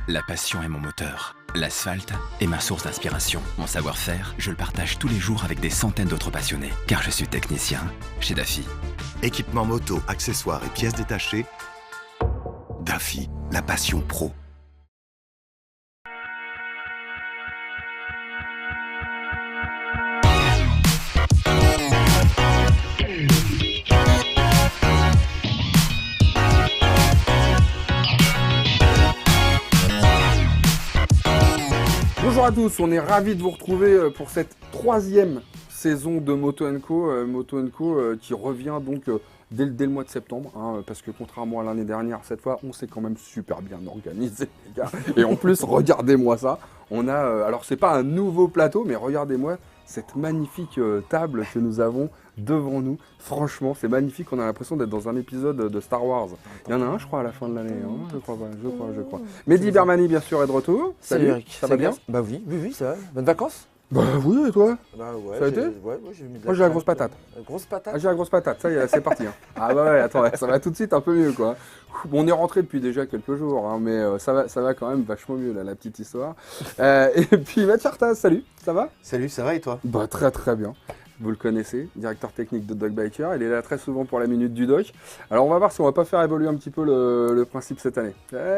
La passion est mon moteur. L'asphalte est ma source d'inspiration. Mon savoir-faire, je le partage tous les jours avec des centaines d'autres passionnés. Car je suis technicien chez Daffy. Équipement moto, accessoires et pièces détachées. Daffy, la passion pro. Bonjour à tous, on est ravis de vous retrouver pour cette 3e saison de Moto & Co. Qui revient donc dès le mois de septembre, hein, parce que contrairement à l'année dernière, cette fois on s'est quand même super bien organisé les gars. Et en plus, regardez-moi ça, on a, alors c'est pas un nouveau plateau, mais regardez-moi cette magnifique table que nous avons devant nous. Franchement, c'est magnifique, on a l'impression d'être dans un épisode de Star Wars. Il y en a un, je crois, à la fin de l'année, hein. Je crois. Mehdi Bermani, bien sûr, est de retour. Salut Eric, ça va bien? Bah oui, ça va. Bonnes vacances? Bah oui, et toi? Bah ouais. Ça a été? Ouais, j'ai mis de Moi j'ai la grosse patate. Grosse patate? Ah, j'ai la grosse patate, ça y est, c'est parti. Hein. Ah bah ouais, attends, ça va tout de suite un peu mieux quoi. Bon, on est rentré depuis déjà quelques jours, hein, mais ça va quand même vachement mieux là, la petite histoire. Et puis Mathieu Artaz, salut, ça va? Salut, ça va et toi? Bah très bien. Vous le connaissez, directeur technique de Dog Biker, il est là très souvent pour la minute du doc. Alors on va voir si on va pas faire évoluer un petit peu le principe cette année.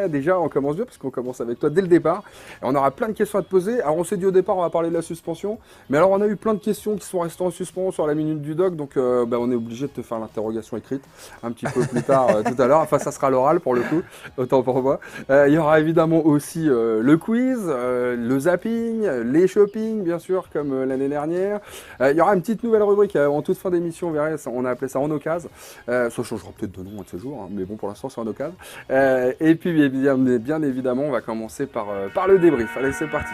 Déjà on commence bien parce qu'on commence avec toi dès le départ. Et on aura plein de questions à te poser. Alors on s'est dit au départ on va parler de la suspension, mais alors on a eu plein de questions qui sont restées en suspens sur la minute du doc, donc on est obligé de te faire l'interrogation écrite un petit peu plus tard tout à l'heure. Enfin ça sera l'oral pour le coup, autant pour moi. Il y aura évidemment aussi le quiz, le zapping, les shopping bien sûr comme l'année dernière. Il y aura une petite nouvelle rubrique en toute fin d'émission, vous verrez, on a appelé ça en occasion. Ça changera peut-être de nom un de ces jours, hein, mais bon pour l'instant c'est en occasion. Et puis bien évidemment on va commencer par le débrief. Allez c'est parti.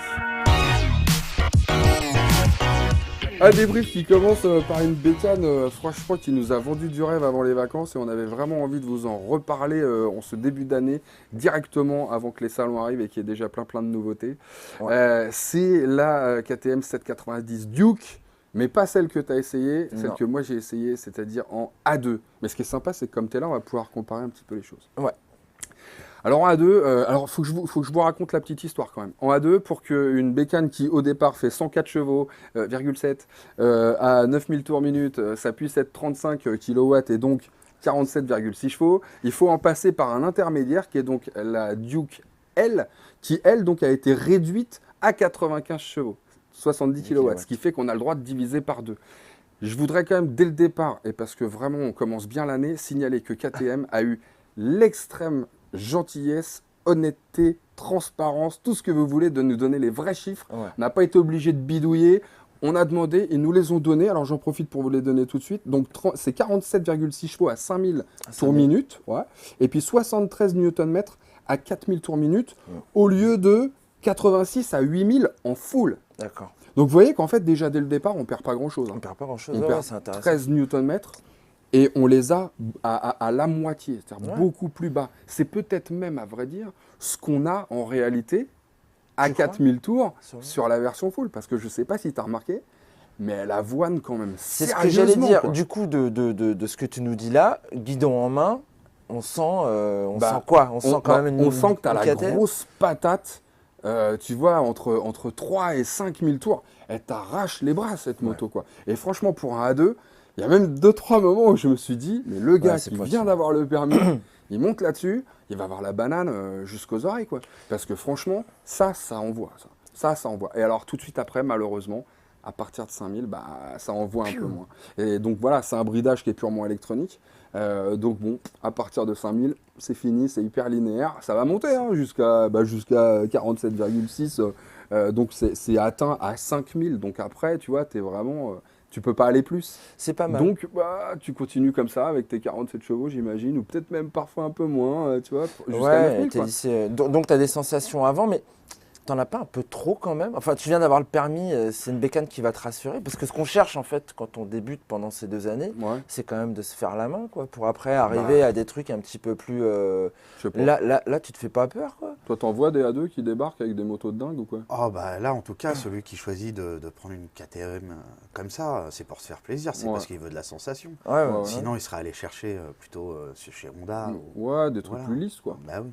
Un débrief qui commence par une bécane, franchement, qui nous a vendu du rêve avant les vacances et on avait vraiment envie de vous en reparler en ce début d'année, directement avant que les salons arrivent et qu'il y ait déjà plein de nouveautés. Ouais. C'est la KTM 790 Duke. Mais pas celle que tu as essayée, celle que moi j'ai essayée, c'est-à-dire en A2. Mais ce qui est sympa, c'est que comme tu es là, on va pouvoir comparer un petit peu les choses. Ouais. Alors en A2, faut que je vous raconte la petite histoire quand même. En A2, pour qu'une bécane qui au départ fait 104 chevaux, 7, à 9000 tours minute, ça puisse être 35 kW et donc 47,6 chevaux, il faut en passer par un intermédiaire qui est donc la Duke L, qui elle donc a été réduite à 95 chevaux. 70 kW, ce qui fait qu'on a le droit de diviser par 2. Je voudrais quand même, dès le départ, et parce que vraiment on commence bien l'année, signaler que KTM a eu l'extrême gentillesse, honnêteté, transparence, tout ce que vous voulez, de nous donner les vrais chiffres. Ouais. On n'a pas été obligé de bidouiller. On a demandé, ils nous les ont donnés, alors j'en profite pour vous les donner tout de suite. Donc c'est 47,6 chevaux à 5000 tours minute, ouais. Et puis 73 Nm à 4000 tours minute, au lieu de 86 à 8000 en full. D'accord. Donc vous voyez qu'en fait déjà dès le départ on perd pas grand chose. On perd pas grand chose. On perd 13 Nm et on les a à la moitié, c'est-à-dire beaucoup plus bas. C'est peut-être même à vrai dire ce qu'on a en réalité à 4000 tours sur la version full. Parce que je sais pas si tu as remarqué, mais elle avoine quand même. C'est ce que j'allais dire. Quoi. Du coup de ce que tu nous dis là, guidon en main, on sent quoi? On sent quand même on sent que tu as la grosse patate. Tu vois, entre 3 et 5000 tours, elle t'arrache les bras cette moto quoi. Et franchement pour un A2, il y a même 2-3 moments où je me suis dit, mais le gars qui vient d'avoir le permis, il monte là-dessus, il va avoir la banane jusqu'aux oreilles quoi. Parce que franchement, ça envoie. Ça envoie. Et alors tout de suite après, malheureusement, à partir de 5000, ça envoie un peu moins. Et donc voilà, c'est un bridage qui est purement électronique. Donc bon, à partir de 5000, c'est fini, c'est hyper linéaire. Ça va monter hein, jusqu'à 47,6. Donc c'est atteint à 5000. Donc après, tu vois, t'es vraiment... tu peux pas aller plus. C'est pas mal. Donc tu continues comme ça avec tes 47 chevaux, j'imagine, ou peut-être même parfois un peu moins, tu vois, jusqu'à 9000. Ouais, donc tu as des sensations avant, mais... T'en as pas un peu trop quand même? Enfin, tu viens d'avoir le permis, c'est une bécane qui va te rassurer. Parce que ce qu'on cherche en fait quand on débute pendant ces 2 années, c'est quand même de se faire la main, quoi, pour après arriver à des trucs un petit peu plus. Là, tu te fais pas peur, quoi. Toi, t'en vois des A2 qui débarquent avec des motos de dingue ou quoi? Oh bah là, en tout cas, celui qui choisit de prendre une KTM comme ça, c'est pour se faire plaisir, c'est parce qu'il veut de la sensation. Sinon, il serait allé chercher plutôt chez Honda. Ouais, des trucs plus lisses, quoi. Bah oui.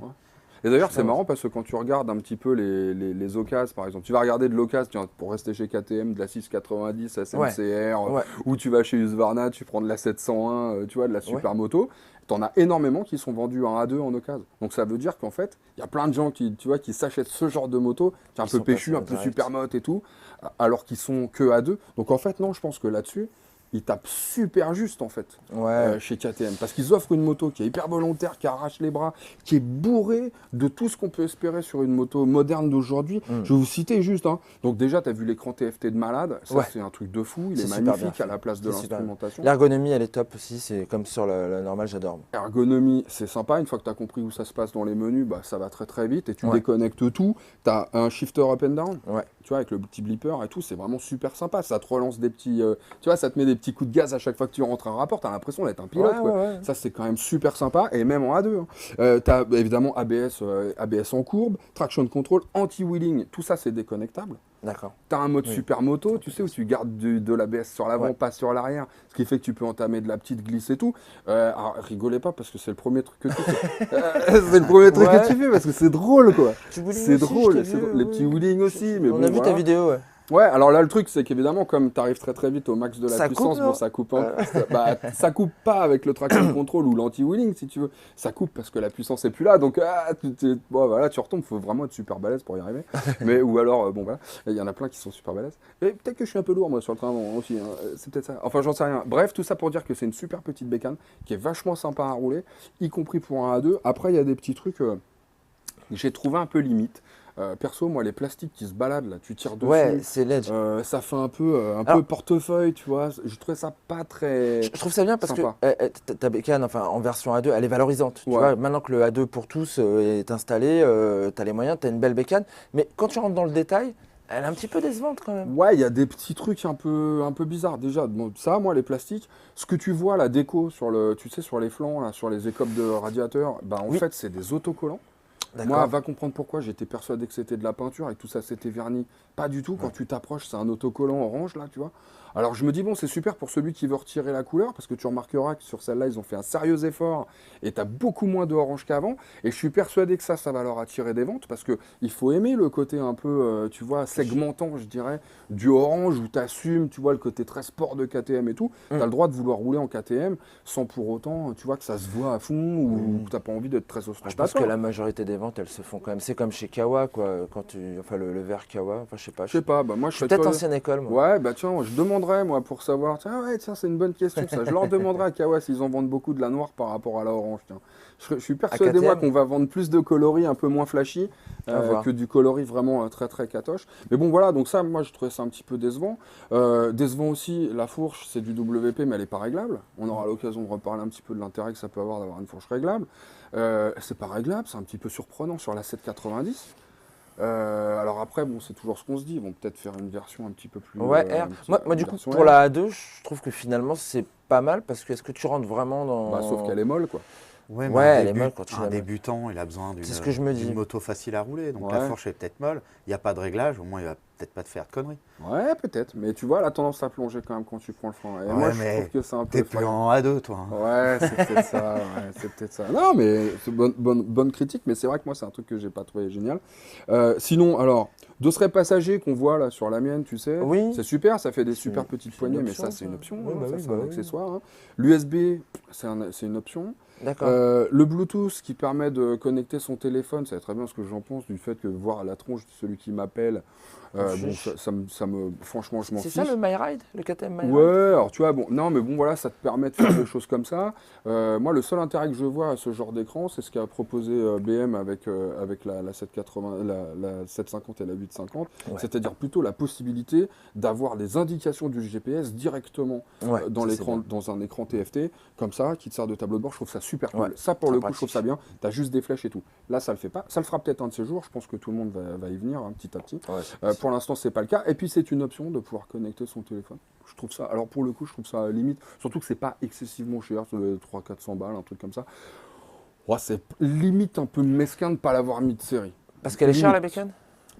Et d'ailleurs, c'est marrant parce que quand tu regardes un petit peu les occasions, par exemple, tu vas regarder de l'occasion, pour rester chez KTM, de la 690 SMCR, ou tu vas chez Husqvarna, tu prends de la 701, tu vois, de la super moto. Tu en as énormément qui sont vendus en A2 en occasion. Donc ça veut dire qu'en fait, il y a plein de gens qui s'achètent ce genre de moto, qui est un peu péchu, un peu supermote et tout, alors qu'ils sont que A2. Donc en fait, non, je pense que là-dessus, ils tapent super juste en fait chez KTM parce qu'ils offrent une moto qui est hyper volontaire, qui arrache les bras, qui est bourrée de tout ce qu'on peut espérer sur une moto moderne d'aujourd'hui. Je vais vous citer juste. Donc déjà, tu as vu l'écran TFT de malade, ça c'est un truc de fou, il est magnifique à la place de l'instrumentation. L'ergonomie, elle est top aussi, c'est comme sur la normale, j'adore. L'ergonomie, c'est sympa, une fois que tu as compris où ça se passe dans les menus, ça va très très vite et tu déconnectes tout. Tu as un shifter up and down, tu vois, avec le petit blipper et tout, c'est vraiment super sympa. Ça te relance des petits, tu vois, ça te met des petits coups de gaz à chaque fois que tu rentres un rapport, tu as l'impression d'être un pilote. Ça, c'est quand même super sympa, et même en A2. Tu as évidemment ABS en courbe, traction control, anti-wheeling, tout ça, c'est déconnectable. D'accord. Tu as un mode super moto, tu sais, où tu gardes de l'ABS sur l'avant, pas sur l'arrière, ce qui fait que tu peux entamer de la petite glisse et tout. Alors, rigolez pas, parce que c'est le premier truc que tu fais. C'est le premier truc que tu fais, parce que c'est drôle, quoi. C'est drôle, les petits wheeling aussi. Mais on a vu ta vidéo, Ouais, alors là, le truc, c'est qu'évidemment, comme tu arrives très très vite au max de la puissance, ça coupe. Ça coupe pas avec le traction control ou l'anti-wheeling, si tu veux. Ça coupe parce que la puissance est plus là. Donc, tu retombes. Il faut vraiment être super balèze pour y arriver. Ou alors, voilà, il y en a plein qui sont super balèzes. Et peut-être que je suis un peu lourd, moi, sur le train aussi. C'est peut-être ça. Enfin, j'en sais rien. Bref, tout ça pour dire que c'est une super petite bécane qui est vachement sympa à rouler, y compris pour un A2. Après, il y a des petits trucs que j'ai trouvé un peu limite. Perso, moi, les plastiques qui se baladent, là, tu tires dessus. Ouais, c'est ledge. Ça fait un peu portefeuille, tu vois. Je trouvais ça pas très. Je trouve ça bien parce sympa. que ta bécane, enfin, en version A2, elle est valorisante. Tu vois, maintenant que le A2 pour tous est installé, tu as les moyens, tu as une belle bécane. Mais quand tu rentres dans le détail, elle est un petit peu décevante quand même. Ouais, il y a des petits trucs un peu bizarres. Déjà, ça, moi, les plastiques, ce que tu vois, la déco sur les flancs, là, sur les écopes de radiateur, en fait, c'est des autocollants. Moi, va comprendre pourquoi, j'étais persuadé que c'était de la peinture et que tout ça c'était verni. Pas du tout, quand tu t'approches, c'est un autocollant orange là, tu vois. Alors je me dis, bon, c'est super pour celui qui veut retirer la couleur, parce que tu remarqueras que sur celle-là, ils ont fait un sérieux effort et tu as beaucoup moins de orange qu'avant. Et je suis persuadé que ça va leur attirer des ventes, parce qu'il faut aimer le côté un peu, tu vois, segmentant, je dirais, du orange, où tu assumes, tu vois, le côté très sport de KTM et tout. Tu as le droit de vouloir rouler en KTM sans pour autant, tu vois, que ça se voit à fond ou que tu n'as pas envie d'être très ostentatoire. Je pense que la majorité des ventes, elles se font quand même. C'est comme chez Kawa, quoi. Enfin, le verre Kawa, enfin, je sais pas. Je sais pas, moi je suis peut-être ancienne école, moi. Ouais, tiens, je demanderais, moi, pour savoir. Tiens, c'est une bonne question, ça. Je leur demanderais à Kawa s'ils en vendent beaucoup de la noire par rapport à la orange, tiens. Je suis persuadé, moi, qu'on va vendre plus de coloris un peu moins flashy que du coloris vraiment très très catoche. Mais bon, voilà, donc ça, moi, je trouvais ça un petit peu décevant. Décevant aussi, la fourche, c'est du WP, mais elle n'est pas réglable. On aura l'occasion de reparler un petit peu de l'intérêt que ça peut avoir d'avoir une fourche réglable. C'est pas réglable, c'est un petit peu surprenant sur la 790. Alors après, bon, c'est toujours ce qu'on se dit. Ils vont peut-être faire une version un petit peu plus. Ouais, R. Moi, du coup, pour la A2, je trouve que finalement, c'est pas mal parce que est-ce que tu rentres vraiment dans. Sauf qu'elle est molle, quoi. Ouais, elle est molle quand tu un débutant, il a besoin d'une moto facile à rouler. Donc la fourche est peut-être molle. Il n'y a pas de réglage, au moins il va peut-être pas te faire de conneries. Ouais, peut-être. Mais tu vois, la tendance à plonger quand même quand tu prends le frein. Et moi, je trouve que c'est un peu. T'es plus en A2, toi. Ouais, c'est peut-être ça. C'est peut-être ça. Non, mais c'est bonne critique. Mais c'est vrai que moi, c'est un truc que j'ai pas trouvé génial. Sinon, alors, dosseret passager qu'on voit là sur la mienne, tu sais. Oui. C'est super, ça fait des super petites poignées, mais ça, c'est une option. C'est un accessoire. L'USB, c'est une option. D'accord. Le Bluetooth qui permet de connecter son téléphone, ça va très bien ce que j'en pense du fait que voir la tronche de celui qui m'appelle, franchement, je m'en fiche. C'est ça le MyRide, le KTM MyRide? Ouais, alors tu vois, voilà, ça te permet de faire des choses comme ça. Moi, le seul intérêt que je vois à ce genre d'écran, c'est ce qu'a proposé BM avec la 780, la 750 et la 850, c'est-à-dire plutôt la possibilité d'avoir les indications du GPS directement dans un écran TFT, comme ça, qui te sert de tableau de bord. Je trouve ça super cool. Ça, pour le coup, je trouve ça bien. Tu as juste des flèches et tout. Là, ça le fait pas. Ça le fera peut-être un de ces jours. Je pense que tout le monde va y venir petit à petit. Pour l'instant, c'est pas le cas. Et puis, c'est une option de pouvoir connecter son téléphone. Je trouve ça. Alors, pour le coup, je trouve ça limite. Surtout que c'est pas excessivement cher, 300-400 balles, un truc comme ça. Ouais, c'est limite un peu mesquin de ne pas l'avoir mis de série. Parce qu'elle est chère, la bécane?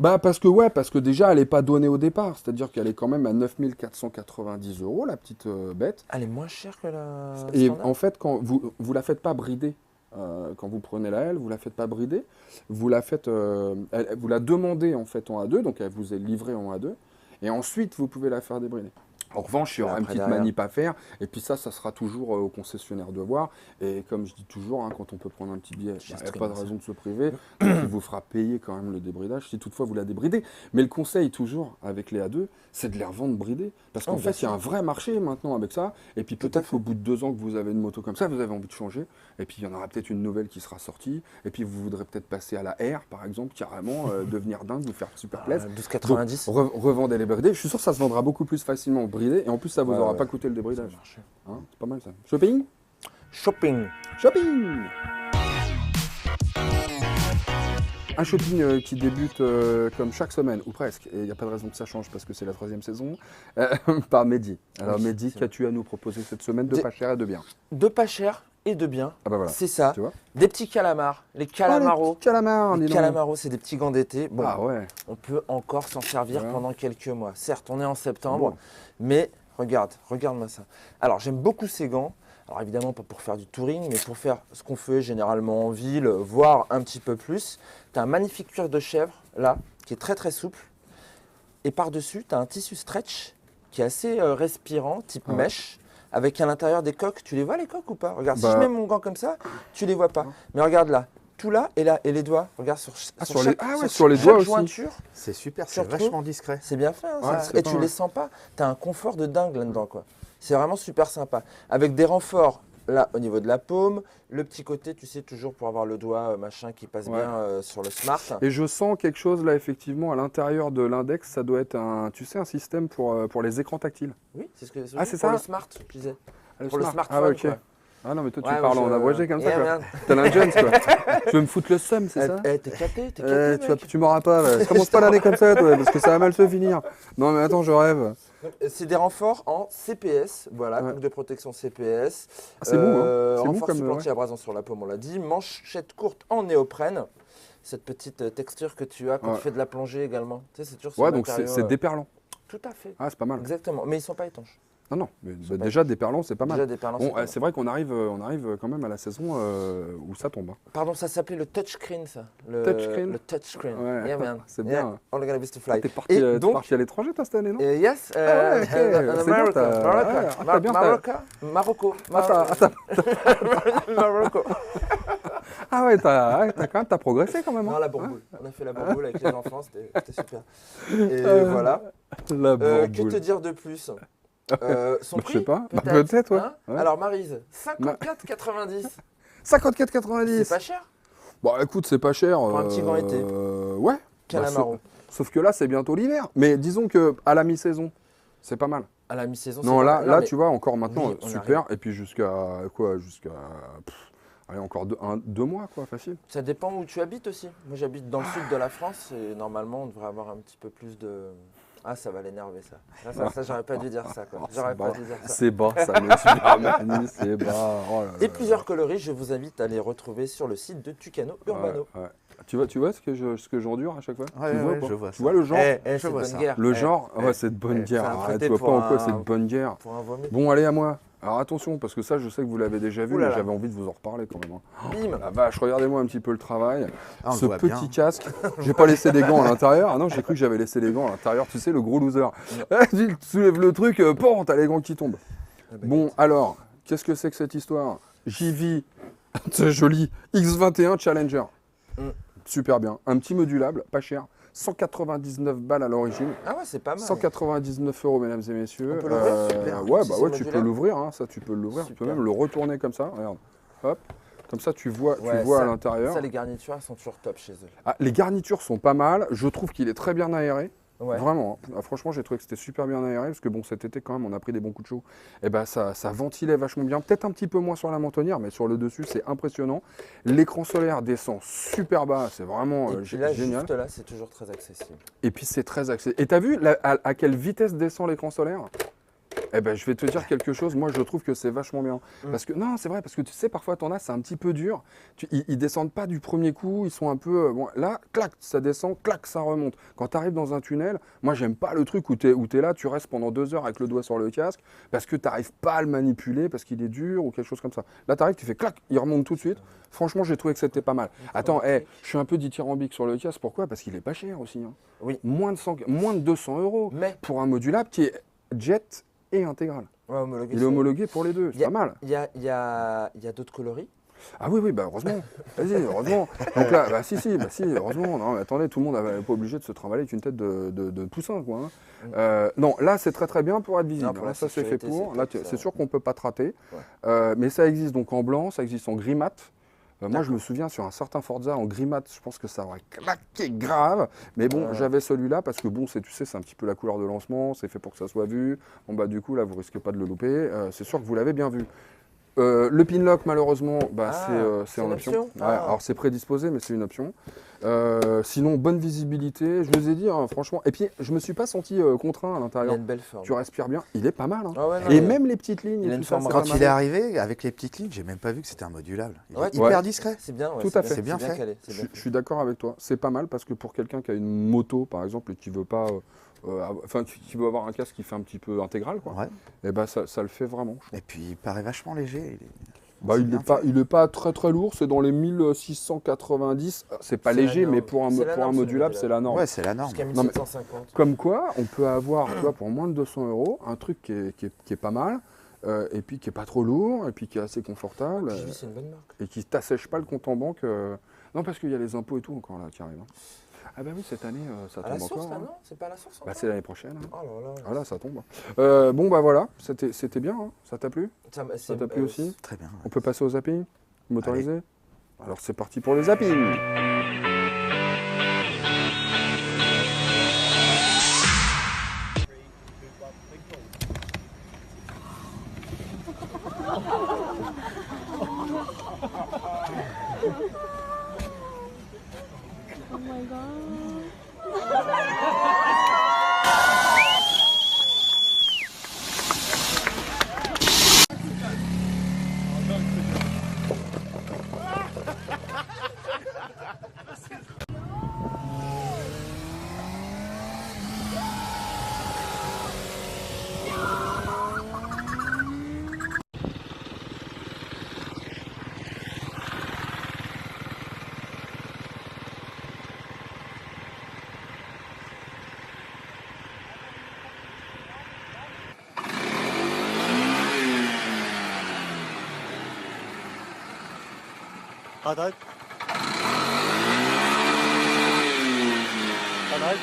Parce que déjà, elle n'est pas donnée au départ. C'est-à-dire qu'elle est quand même à 9 490 €, la petite bête. Elle est moins chère que la Et standard. en fait, quand vous la faites pas brider. quand vous prenez la L, vous la faites pas brider, vous la faites, vous la demandez en fait en A2, donc elle vous est livrée en A2, et ensuite vous pouvez la faire débrider. En revanche, il y aura une petite manip à faire, et puis ça sera toujours au concessionnaire de voir. Et comme je dis toujours, hein, quand on peut prendre un petit billet, il n'y a pas de raison de se priver. Donc il vous fera payer quand même le débridage, si toutefois vous la débridez. Mais le conseil toujours avec les A2, c'est de les revendre bridés. Parce qu'en fait, il y a un vrai marché maintenant avec ça. Et puis peut-être qu'au bout de 2 ans que vous avez une moto comme ça, vous avez envie de changer. Et puis il y en aura peut-être une nouvelle qui sera sortie. Et puis vous voudrez peut-être passer à la R, par exemple, carrément, devenir dingue, vous faire super plaisir. 12,90. Revendez les bridés. Je suis sûr que ça se vendra beaucoup plus facilement bridé. Et en plus, ça vous aura pas coûté le débridage. Hein, c'est pas mal ça. Shopping. Un shopping qui débute comme chaque semaine, ou presque, et il n'y a pas de raison que ça change parce que c'est la 3e saison, par Mehdi. Alors Mehdi, qu'as-tu à nous proposer cette semaine de pas cher et de bien? De pas cher et de bien, voilà. C'est ça. Tu vois, des petits calamars, les calamaros. Les calamaros, c'est des petits gants d'été. Bon, ouais. On peut encore s'en servir pendant quelques mois. Certes, on est en septembre, mais regarde-moi ça. Alors, j'aime beaucoup ces gants. Alors, évidemment, pas pour faire du touring, mais pour faire ce qu'on fait généralement en ville, voire un petit peu plus. Tu as un magnifique cuir de chèvre, là, qui est très très souple. Et par-dessus, tu as un tissu stretch qui est assez respirant, type mèche, avec à l'intérieur des coques. Tu les vois les coques ou pas? Regarde, si je mets mon gant comme ça, tu les vois pas. Mais regarde là, tout là, et les doigts. Regarde sur les doigts aussi. jointure. C'est super, c'est vachement discret. C'est bien fait, hein, et tu les sens pas. Tu as un confort de dingue là-dedans, quoi. C'est vraiment super sympa. Avec des renforts là au niveau de la paume, le petit côté, tu sais, toujours pour avoir le doigt machin qui passe bien sur le smart. Et je sens quelque chose là, effectivement, à l'intérieur de l'index, ça doit être un système pour les écrans tactiles. Oui, c'est ce que c'est pour ça le smart, je disais. Le pour le smartphone. Ah, ok. Quoi. Ah non, mais toi, tu parles en abrégé comme ça. Quoi. T'as l'ingénieur, quoi. Tu veux me foutre le seum, c'est ça? T'es capté, tu m'auras pas. Commence pas l'année comme ça, toi, parce que ça va mal se finir. Non, mais attends, je rêve. C'est des renforts en CPS, voilà, coupe de protection CPS. C'est mou, hein. C'est mou comme anti-abrasant sur la paume, on l'a dit. Manchette courte en néoprène. Cette petite texture que tu as quand tu fais de la plongée également. Tu sais, c'est toujours ouais, donc c'est déperlant. Tout à fait. Ah, c'est pas mal. Exactement, mais ils ne sont pas étanches. Non, mais déjà déperlant, c'est pas mal. Bon, c'est vrai qu'on arrive quand même à la saison où ça tombe. Pardon, ça s'appelait le touchscreen, ça. Touchscreen. Le touchscreen. Ouais, yeah, man. C'est bien. All gonna be to fly. T'es parti à l'étranger, toi, cette année, non? Yes. Marocco. Marocco. Ah ouais, t'as progressé quand même. Non, la bourboule. On a fait la bourboule avec les enfants, c'était super. Et voilà. La bourboule. Que te dire de plus son prix, je sais pas. Peut-être, ouais. Hein Alors, Maryse, 54,90. 54,90. C'est pas cher? Bon, écoute, c'est pas cher. Pour un petit gant été. Ouais. Calamaro. Sauf que là, c'est bientôt l'hiver. Mais disons qu'à la mi-saison, c'est pas mal. À la mi-saison, non, là, tu vois, encore maintenant, super. Et puis jusqu'à quoi? Allez, encore 2 mois, quoi, facile. Ça dépend où tu habites aussi. Moi, j'habite dans le sud de la France et normalement, on devrait avoir un petit peu plus de... Ah, ça va l'énerver, ça. Ça, j'aurais pas dû dire ça, quoi. J'aurais pas dû dire ça. C'est bas, ça, mais Supermanie, c'est bas. Oh là là. Et plusieurs coloris, je vous invite à les retrouver sur le site de Tucano Urbano. Ouais. Tu vois ce que j'endure à chaque fois? Je vois. Tu vois le genre? Je vois ça. Le genre, c'est de bonne guerre. Tu vois pas en quoi c'est de bonne guerre. Bon, allez, à moi. Alors attention, parce que ça, je sais que vous l'avez déjà vu, mais j'avais envie de vous en reparler quand même. Bim. La vache, regardez-moi un petit peu le travail. Ce petit bien. casque, j'ai pas laissé des gants à l'intérieur. Ah non, j'ai cru que j'avais laissé les gants à l'intérieur. Tu sais, le gros loser. Tu soulèves le truc, t'as les gants qui tombent. Bon, alors, qu'est-ce que c'est que cette histoire? JV, c'est joli, X21 Challenger. Super bien. Un petit modulable, pas cher. 199 balles à l'origine. Ah ouais, c'est pas mal. 199 €, mesdames et messieurs. On peut l'ouvrir, super. Ouais, Si bah ouais, tu peux l'ouvrir, hein, ça tu peux l'ouvrir. Tu peux même le retourner comme ça, regarde. Hop. Comme ça, tu vois à l'intérieur. Ça, les garnitures, elles sont toujours top chez eux. Ah, les garnitures sont pas mal. Je trouve qu'il est très bien aéré. Ouais. Vraiment. Hein. Franchement, j'ai trouvé que c'était super bien aéré parce que bon, cet été quand même, on a pris des bons coups de chaud. Et ben ça ventilait vachement bien. Peut-être un petit peu moins sur la mentonnière, mais sur le dessus, c'est impressionnant. L'écran solaire descend super bas. C'est vraiment génial. Juste là, c'est toujours très accessible. Et puis c'est très accessible. Et t'as vu à quelle vitesse descend l'écran solaire? Eh ben, je vais te dire quelque chose, moi je trouve que c'est vachement bien. Parce que, non, c'est vrai, parce que tu sais, parfois t'en as, c'est un petit peu dur. Ils descendent pas du premier coup, ils sont un peu. Bon, là, clac, ça descend, clac, ça remonte. Quand tu arrives dans un tunnel, moi j'aime pas le truc où tu es là, tu restes pendant 2 heures avec le doigt sur le casque, parce que tu n'arrives pas à le manipuler, parce qu'il est dur ou quelque chose comme ça. Là, tu arrives, tu fais clac, il remonte tout de suite. Franchement, j'ai trouvé que c'était pas mal. Attends, je suis un peu dithyrambique sur le casque, pourquoi? Parce qu'il est pas cher aussi. Hein. Oui. Moins de 200 € Mais pour un modulable qui est jet et intégral. ouais, homologué, Il est homologué pour les deux, c'est pas mal. Il y a d'autres coloris. Ah oui, bah heureusement. Vas-y, heureusement. Donc là, bah si, heureusement. Non, mais attendez, tout le monde n'est pas obligé de se trimballer avec une tête de poussin, quoi. Hein. Non, là, c'est très bien pour être visible. Non, pour là, la ça, c'est fait sécurité, pour. c'est Là, top, c'est ça. sûr qu'on ne peut pas te rater. Ouais. Mais ça existe donc en blanc, ça existe en gris mat. Moi, je me souviens sur un certain Forza en gris mat, je pense que ça aurait claqué grave. Mais bon, j'avais celui-là parce que bon, tu sais, c'est un petit peu la couleur de lancement, c'est fait pour que ça soit vu. Bon, bah, du coup, là, vous risquez pas de le louper. C'est sûr que vous l'avez bien vu. Le pinlock, malheureusement, c'est en option. Ouais, alors, c'est prédisposé, mais c'est une option. Sinon, bonne visibilité. Je vous ai dit, hein, franchement. Et puis, je me suis pas senti contraint à Il l'intérieur. a une belle forme. Tu respires bien. Il est pas mal. Hein. Ah ouais, non, et même les petites lignes. il a et une tout ça, forme c'est Quand pas il mal. est arrivé, avec les petites lignes, j'ai même pas vu que c'était un modulable. Il Ouais, est hyper ouais. discret. C'est bien, ouais, Tout à fait. C'est bien fait. calé, c'est bien Je suis d'accord avec toi. C'est pas mal parce que pour quelqu'un qui a une moto, par exemple, et qui veut pas. Qui veut avoir un casque qui fait un petit peu intégral, quoi. Ouais. Et ben ça le fait vraiment. Et puis il paraît vachement léger. Il est pas très lourd, c'est dans les 1690. C'est pas C'est la léger, norme. mais pour C'est la un norme, modulable, c'est c'est la norme. Ouais, c'est la norme. Jusqu'à Non, mais- 1750. Comme quoi, on peut avoir, tu vois, pour moins de 200 € un truc qui est pas mal, et puis qui est pas trop lourd, et puis qui est assez confortable, Puis, c'est une bonne marque. et qui t'assèche pas le compte en banque. Non, parce qu'il y a les impôts et tout encore là qui arrivent. Hein. Ah bah oui, cette année, ça À la tombe source, encore. là, hein. non? C'est pas à la source Bah, encore c'est l'année prochaine. Hein. Oh là là. Ah là, ça tombe. Bon, bah voilà, c'était bien. Hein. Ça t'a plu? Ça t'a plu aussi? Très bien. On peut passer au zapping motorisé? Alors c'est parti pour les zappings. Oh my god. Hadi. Hadi.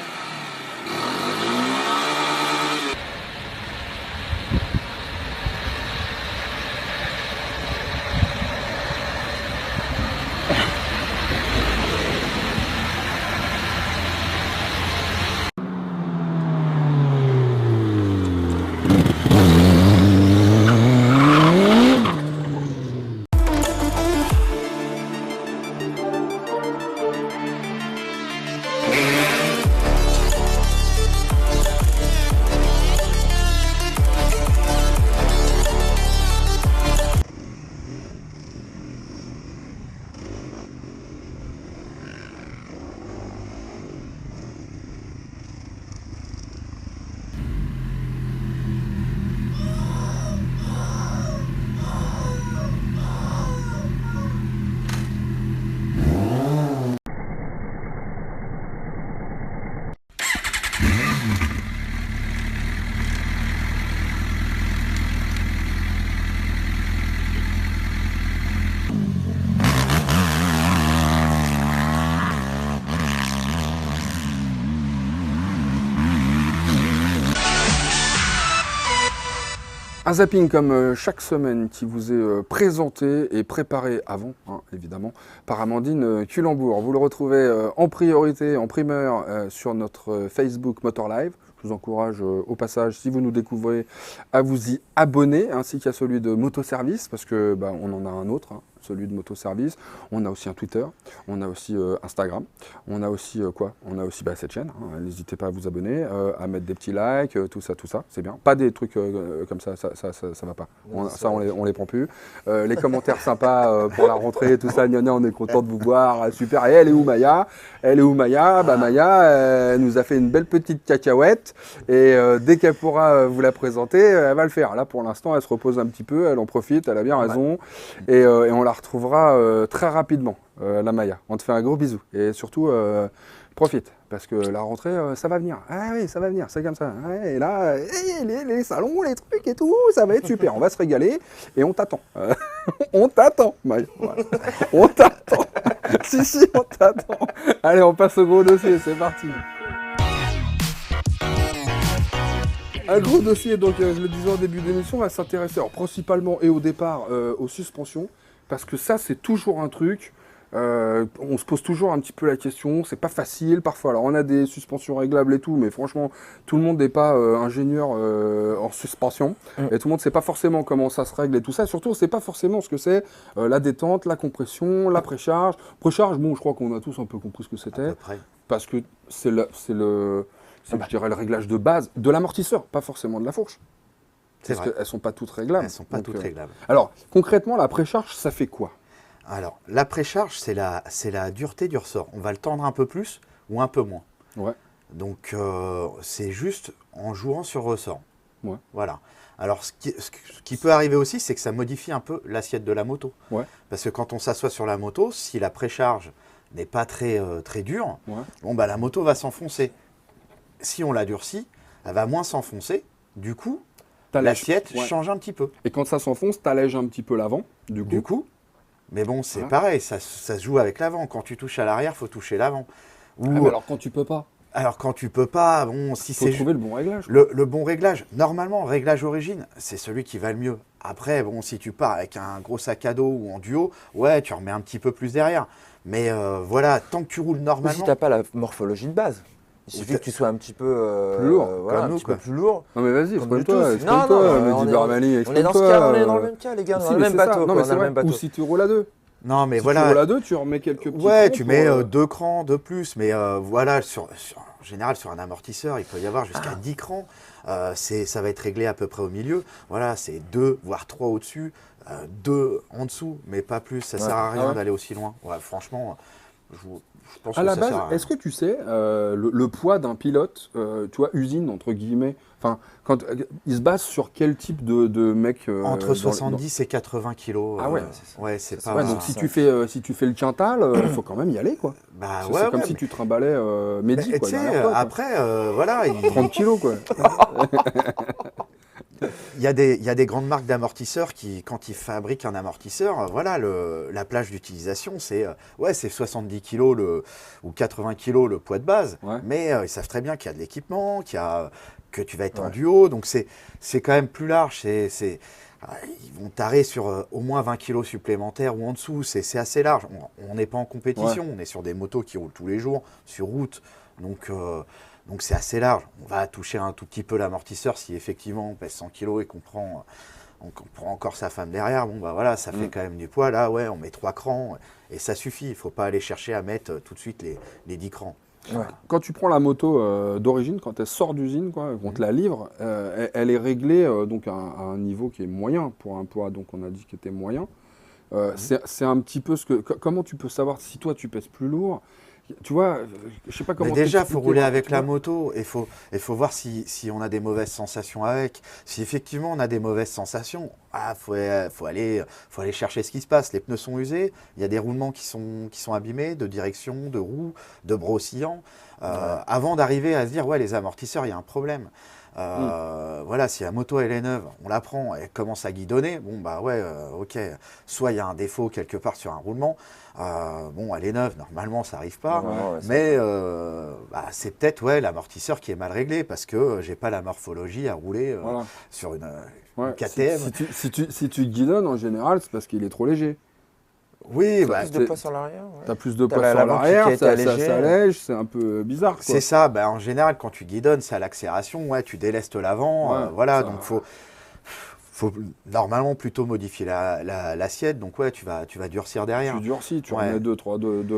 Un zapping comme chaque semaine qui vous est présenté et préparé avant, hein, évidemment, par Amandine Culembourg. Vous le retrouvez en priorité, en primeur, sur notre Facebook Motor Live. Je vous encourage au passage, si vous nous découvrez, à vous y abonner, ainsi qu'à celui de Motoservice, parce que on en a un autre, hein, celui de Motoservice. On a aussi un Twitter, on a aussi Instagram, on a aussi on a aussi cette chaîne. Hein. N'hésitez pas à vous abonner, à mettre des petits likes, tout ça, c'est bien. Pas des trucs comme ça va pas. On les prend plus. Les commentaires sympas pour la rentrée, tout ça, on est content de vous voir, super. Et elle est où Maya? Maya, elle nous a fait une belle petite cacahuète et dès qu'elle pourra vous la présenter, elle va le faire. Là, pour l'instant, elle se repose un petit peu, elle en profite, elle a bien raison. Et on la retrouvera très rapidement, la Maya. On te fait un gros bisou. Et surtout, profite, parce que la rentrée, ça va venir. Ah oui, ça va venir, c'est comme ça. Ouais, et là, les salons, les trucs et tout, ça va être super. On va se régaler et on t'attend. On t'attend, Maya. Voilà. On t'attend. Si, on t'attend. Allez, on passe au gros dossier, c'est parti. Un gros dossier, donc je le disais en début d'émission, va s'intéresser principalement et au départ aux suspensions, parce que ça c'est toujours un truc, on se pose toujours un petit peu la question, c'est pas facile parfois. Alors on a des suspensions réglables et tout, mais franchement tout le monde n'est pas ingénieur en suspension, et tout le monde sait pas forcément comment ça se règle et tout ça, surtout on sait pas forcément ce que c'est la détente, la compression, la précharge. Précharge, bon je crois qu'on a tous un peu compris ce que c'était, parce que c'est je dirais le réglage de base de l'amortisseur, pas forcément de la fourche. Parce qu'elles ne sont pas toutes réglables. Elles ne sont pas toutes réglables. Alors, concrètement, la précharge, ça fait quoi? Alors, la précharge, c'est la dureté du ressort. On va le tendre un peu plus ou un peu moins. Ouais. Donc, c'est juste en jouant sur le ressort. Ouais. Voilà. Alors, ce qui peut arriver aussi, c'est que ça modifie un peu l'assiette de la moto. Ouais. Parce que quand on s'assoit sur la moto, si la précharge n'est pas très dure, la moto va s'enfoncer. Si on la durcit, elle va moins s'enfoncer. Du coup, l'assiette change un petit peu. Et quand ça s'enfonce, tu allèges un petit peu l'avant, du coup. Mais bon, c'est pareil, ça se joue avec l'avant. Quand tu touches à l'arrière, il faut toucher l'avant. Mais alors quand tu peux pas? Alors quand tu peux pas, si c'est... Il faut trouver le bon réglage. Le bon réglage. Normalement, le réglage origine, c'est celui qui va le mieux. Après, si tu pars avec un gros sac à dos ou en duo, tu remets un petit peu plus derrière. Mais tant que tu roules normalement... Ou si tu n'as pas la morphologie de base. Il suffit que tu sois un petit peu plus lourd, un petit peu plus lourd. Non mais vas-y, exprime-toi, on est dans ce cas, on est dans le même cas, les gars, on est dans le même bateau. Non mais c'est vrai, ou si tu roules à deux. Non mais si tu roules à deux, tu remets quelques petits crans. Tu mets 2 crans de plus, mais en général sur un amortisseur, il peut y avoir jusqu'à 10 crans. Ça va être réglé à peu près au milieu. Voilà, c'est 2 voire 3 au-dessus, 2 en dessous, mais pas plus. Ça sert à rien d'aller aussi loin. Ouais, franchement, je pense à la ça base, sert à rien. est-ce que tu sais le poids d'un pilote, tu vois, usine entre guillemets, enfin, quand il se base sur quel type de mec entre 70 et 80 kilos. Ah ouais, c'est pas. Donc si tu fais le quintal, il faut quand même y aller quoi. C'est comme si tu trimballais Mehdi quoi. Après, 30 kilos quoi. Il y a des grandes marques d'amortisseurs qui, quand ils fabriquent un amortisseur, la plage d'utilisation, c'est 70 kg ou 80 kg le poids de base. Ouais. Mais ils savent très bien qu'il y a de l'équipement, que tu vas être en duo. Donc c'est quand même plus large. Ils vont tarer sur au moins 20 kg supplémentaires ou en dessous. C'est assez large. On n'est pas en compétition. On est sur des motos qui roulent tous les jours, sur route. Donc c'est assez large. On va toucher un tout petit peu l'amortisseur si effectivement on pèse 100 kg et qu'on prend encore sa femme derrière. Ça fait quand même du poids. Là, on met 3 crans et ça suffit. Il ne faut pas aller chercher à mettre tout de suite les 10 crans. Ouais. Quand tu prends la moto d'origine, quand elle sort d'usine, qu'on te la livre, elle est réglée donc à un niveau qui est moyen pour un poids. Donc on a dit qu'il était moyen. C'est un petit peu comment tu peux savoir si toi tu pèses plus lourd? Tu vois, je sais pas comment. Mais déjà, il faut rouler avec la moto et il faut voir si on a des mauvaises sensations avec. Si effectivement on a des mauvaises sensations, faut aller chercher ce qui se passe. Les pneus sont usés, il y a des roulements qui sont abîmés, de direction, de roues, de bras oscillants. Avant d'arriver à se dire les amortisseurs, il y a un problème. Si la moto elle est neuve, on la prend, elle commence à guidonner, ok, soit il y a un défaut quelque part sur un roulement, elle est neuve, normalement ça n'arrive pas, mais c'est peut-être l'amortisseur qui est mal réglé parce que j'ai pas la morphologie à rouler sur une KTM. Si tu guidonnes en général, c'est parce qu'il est trop léger. Oui, plus de poids sur l'arrière. T'as plus de poids sur l'arrière, ça allège, c'est un peu bizarre. Quoi. C'est ça, en général, quand tu guidonnes, c'est à l'accélération, tu délestes l'avant, donc faut normalement plutôt modifier l'assiette. Donc ouais, tu vas durcir derrière. Tu durcis, tu remets 2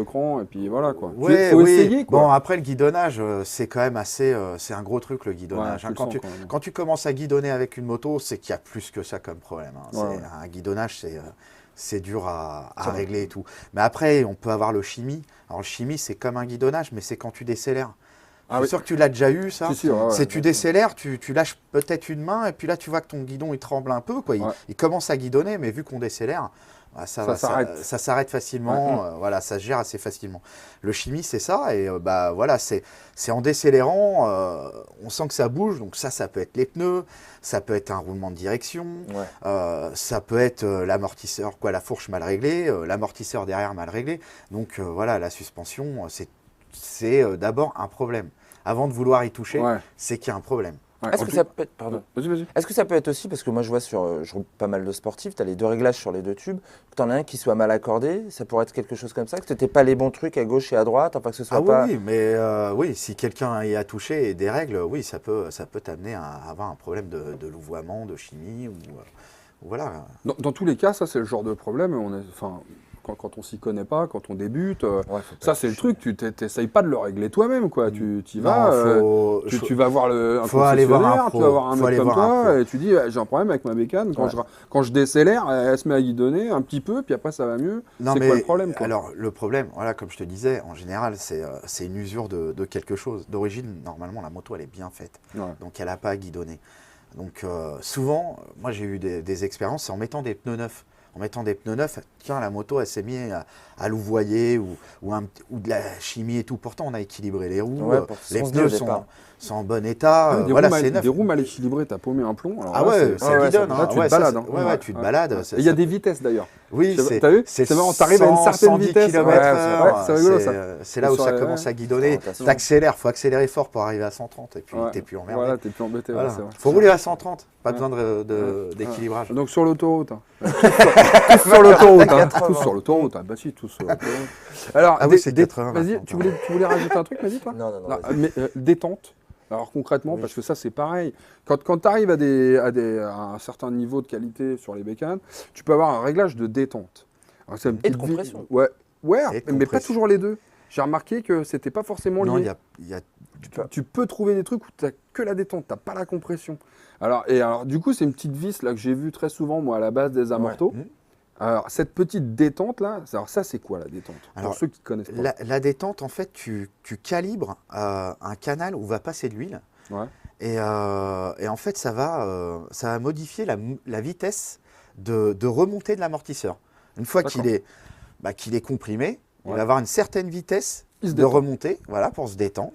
crans et puis voilà quoi. Ouais, faut essayer quoi. Bon après le guidonnage, c'est quand même assez, c'est un gros truc le guidonnage. Ouais, quand tu commences à guidonner avec une moto, c'est qu'il y a plus que ça comme problème. Un guidonnage, c'est dur à régler et tout. Mais après, on peut avoir le chimie. Alors le chimie, c'est comme un guidonnage, mais c'est quand tu décélères. Je suis sûr que tu l'as déjà eu, ça. C'est tu décélères, tu lâches peut-être une main, et puis là, tu vois que ton guidon, il tremble un peu. Quoi. Il commence à guidonner, mais vu qu'on décélère, ça s'arrête facilement. Voilà, ça se gère assez facilement. Le chimie, c'est ça. Et voilà, c'est en décélérant, on sent que ça bouge. Donc ça peut être les pneus, ça peut être un roulement de direction, ça peut être l'amortisseur, la fourche mal réglée, l'amortisseur derrière mal réglé. Donc voilà, la suspension, c'est d'abord un problème. Avant de vouloir y toucher, c'est qu'il y a un problème. Ouais, Est-ce que ça peut être, pardon. Vas-y. Est-ce que ça peut être aussi, parce que moi je vois je roule pas mal de sportifs, tu as les 2 réglages sur les 2 tubes, que tu en as un qui soit mal accordé, ça pourrait être quelque chose comme ça, que tu n'aies pas les bons trucs à gauche et à droite, enfin que ce soit pas... Oui, mais oui, si quelqu'un y a touché et des règles, oui, ça peut t'amener à avoir un problème de louvoiement, de chimie, ou voilà. Dans tous les cas, ça c'est le genre de problème, quand on s'y connaît pas, quand on débute, ça c'est le truc, tu n'essayes pas de le régler toi-même, quoi. Tu vas, tu vas voir un concessionnaire, tu vas voir un mec comme toi, et tu dis j'ai un problème avec ma bécane, quand je décélère, elle se met à guidonner un petit peu, puis après ça va mieux. C'est quoi le problème, quoi? Alors le problème, voilà, comme je te disais, en général c'est une usure de quelque chose. D'origine, normalement la moto elle est bien faite, donc elle n'a pas à guidonner. Donc souvent, moi j'ai eu des expériences en mettant des pneus neufs. En mettant des pneus neufs, tiens, la moto, elle s'est mise à louvoyer ou de la chimie et tout. Pourtant, on a équilibré les roues. Les pneus sont en bon état. Des roues mal équilibrées, t'as paumé un plomb. Alors ça guidonne. Là, tu te balades. Tu te balades. Il y a des vitesses d'ailleurs. Oui, t'as vu, c'est marrant, t'arrives à une certaine vitesse. C'est rigolo ça. C'est là où ça commence à guidonner. T'accélères, il faut accélérer fort pour arriver à 130 et puis t'es plus emmerdé. Voilà, t'es plus embêté. Il faut rouler à 130, pas besoin d'équilibrage. Donc sur l'autoroute. Tous sur l'autoroute. Tous sur l'autoroute. Bah si, tous sur l'autoroute. Alors, c'est 80. Vas-y, tu voulais rajouter un truc, vas-y toi. Non. Détente. Alors concrètement, parce que ça c'est pareil, quand tu arrives à un certain niveau de qualité sur les bécanes, tu peux avoir un réglage de détente. Alors, et de compression. Mais pas toujours les deux. J'ai remarqué que c'était pas forcément lié. Tu peux trouver des trucs où tu n'as que la détente, tu n'as pas la compression. Alors du coup, c'est une petite vis là, que j'ai vue très souvent moi à la base des amortos. Alors, cette petite détente-là, ça, c'est quoi la détente? Pour ceux qui ne connaissent pas. La détente, en fait, tu calibres un canal où va passer de l'huile. Et en fait, ça va modifier la vitesse de remontée de l'amortisseur. Une fois qu'il est comprimé, il va avoir une certaine vitesse de remontée pour se détendre.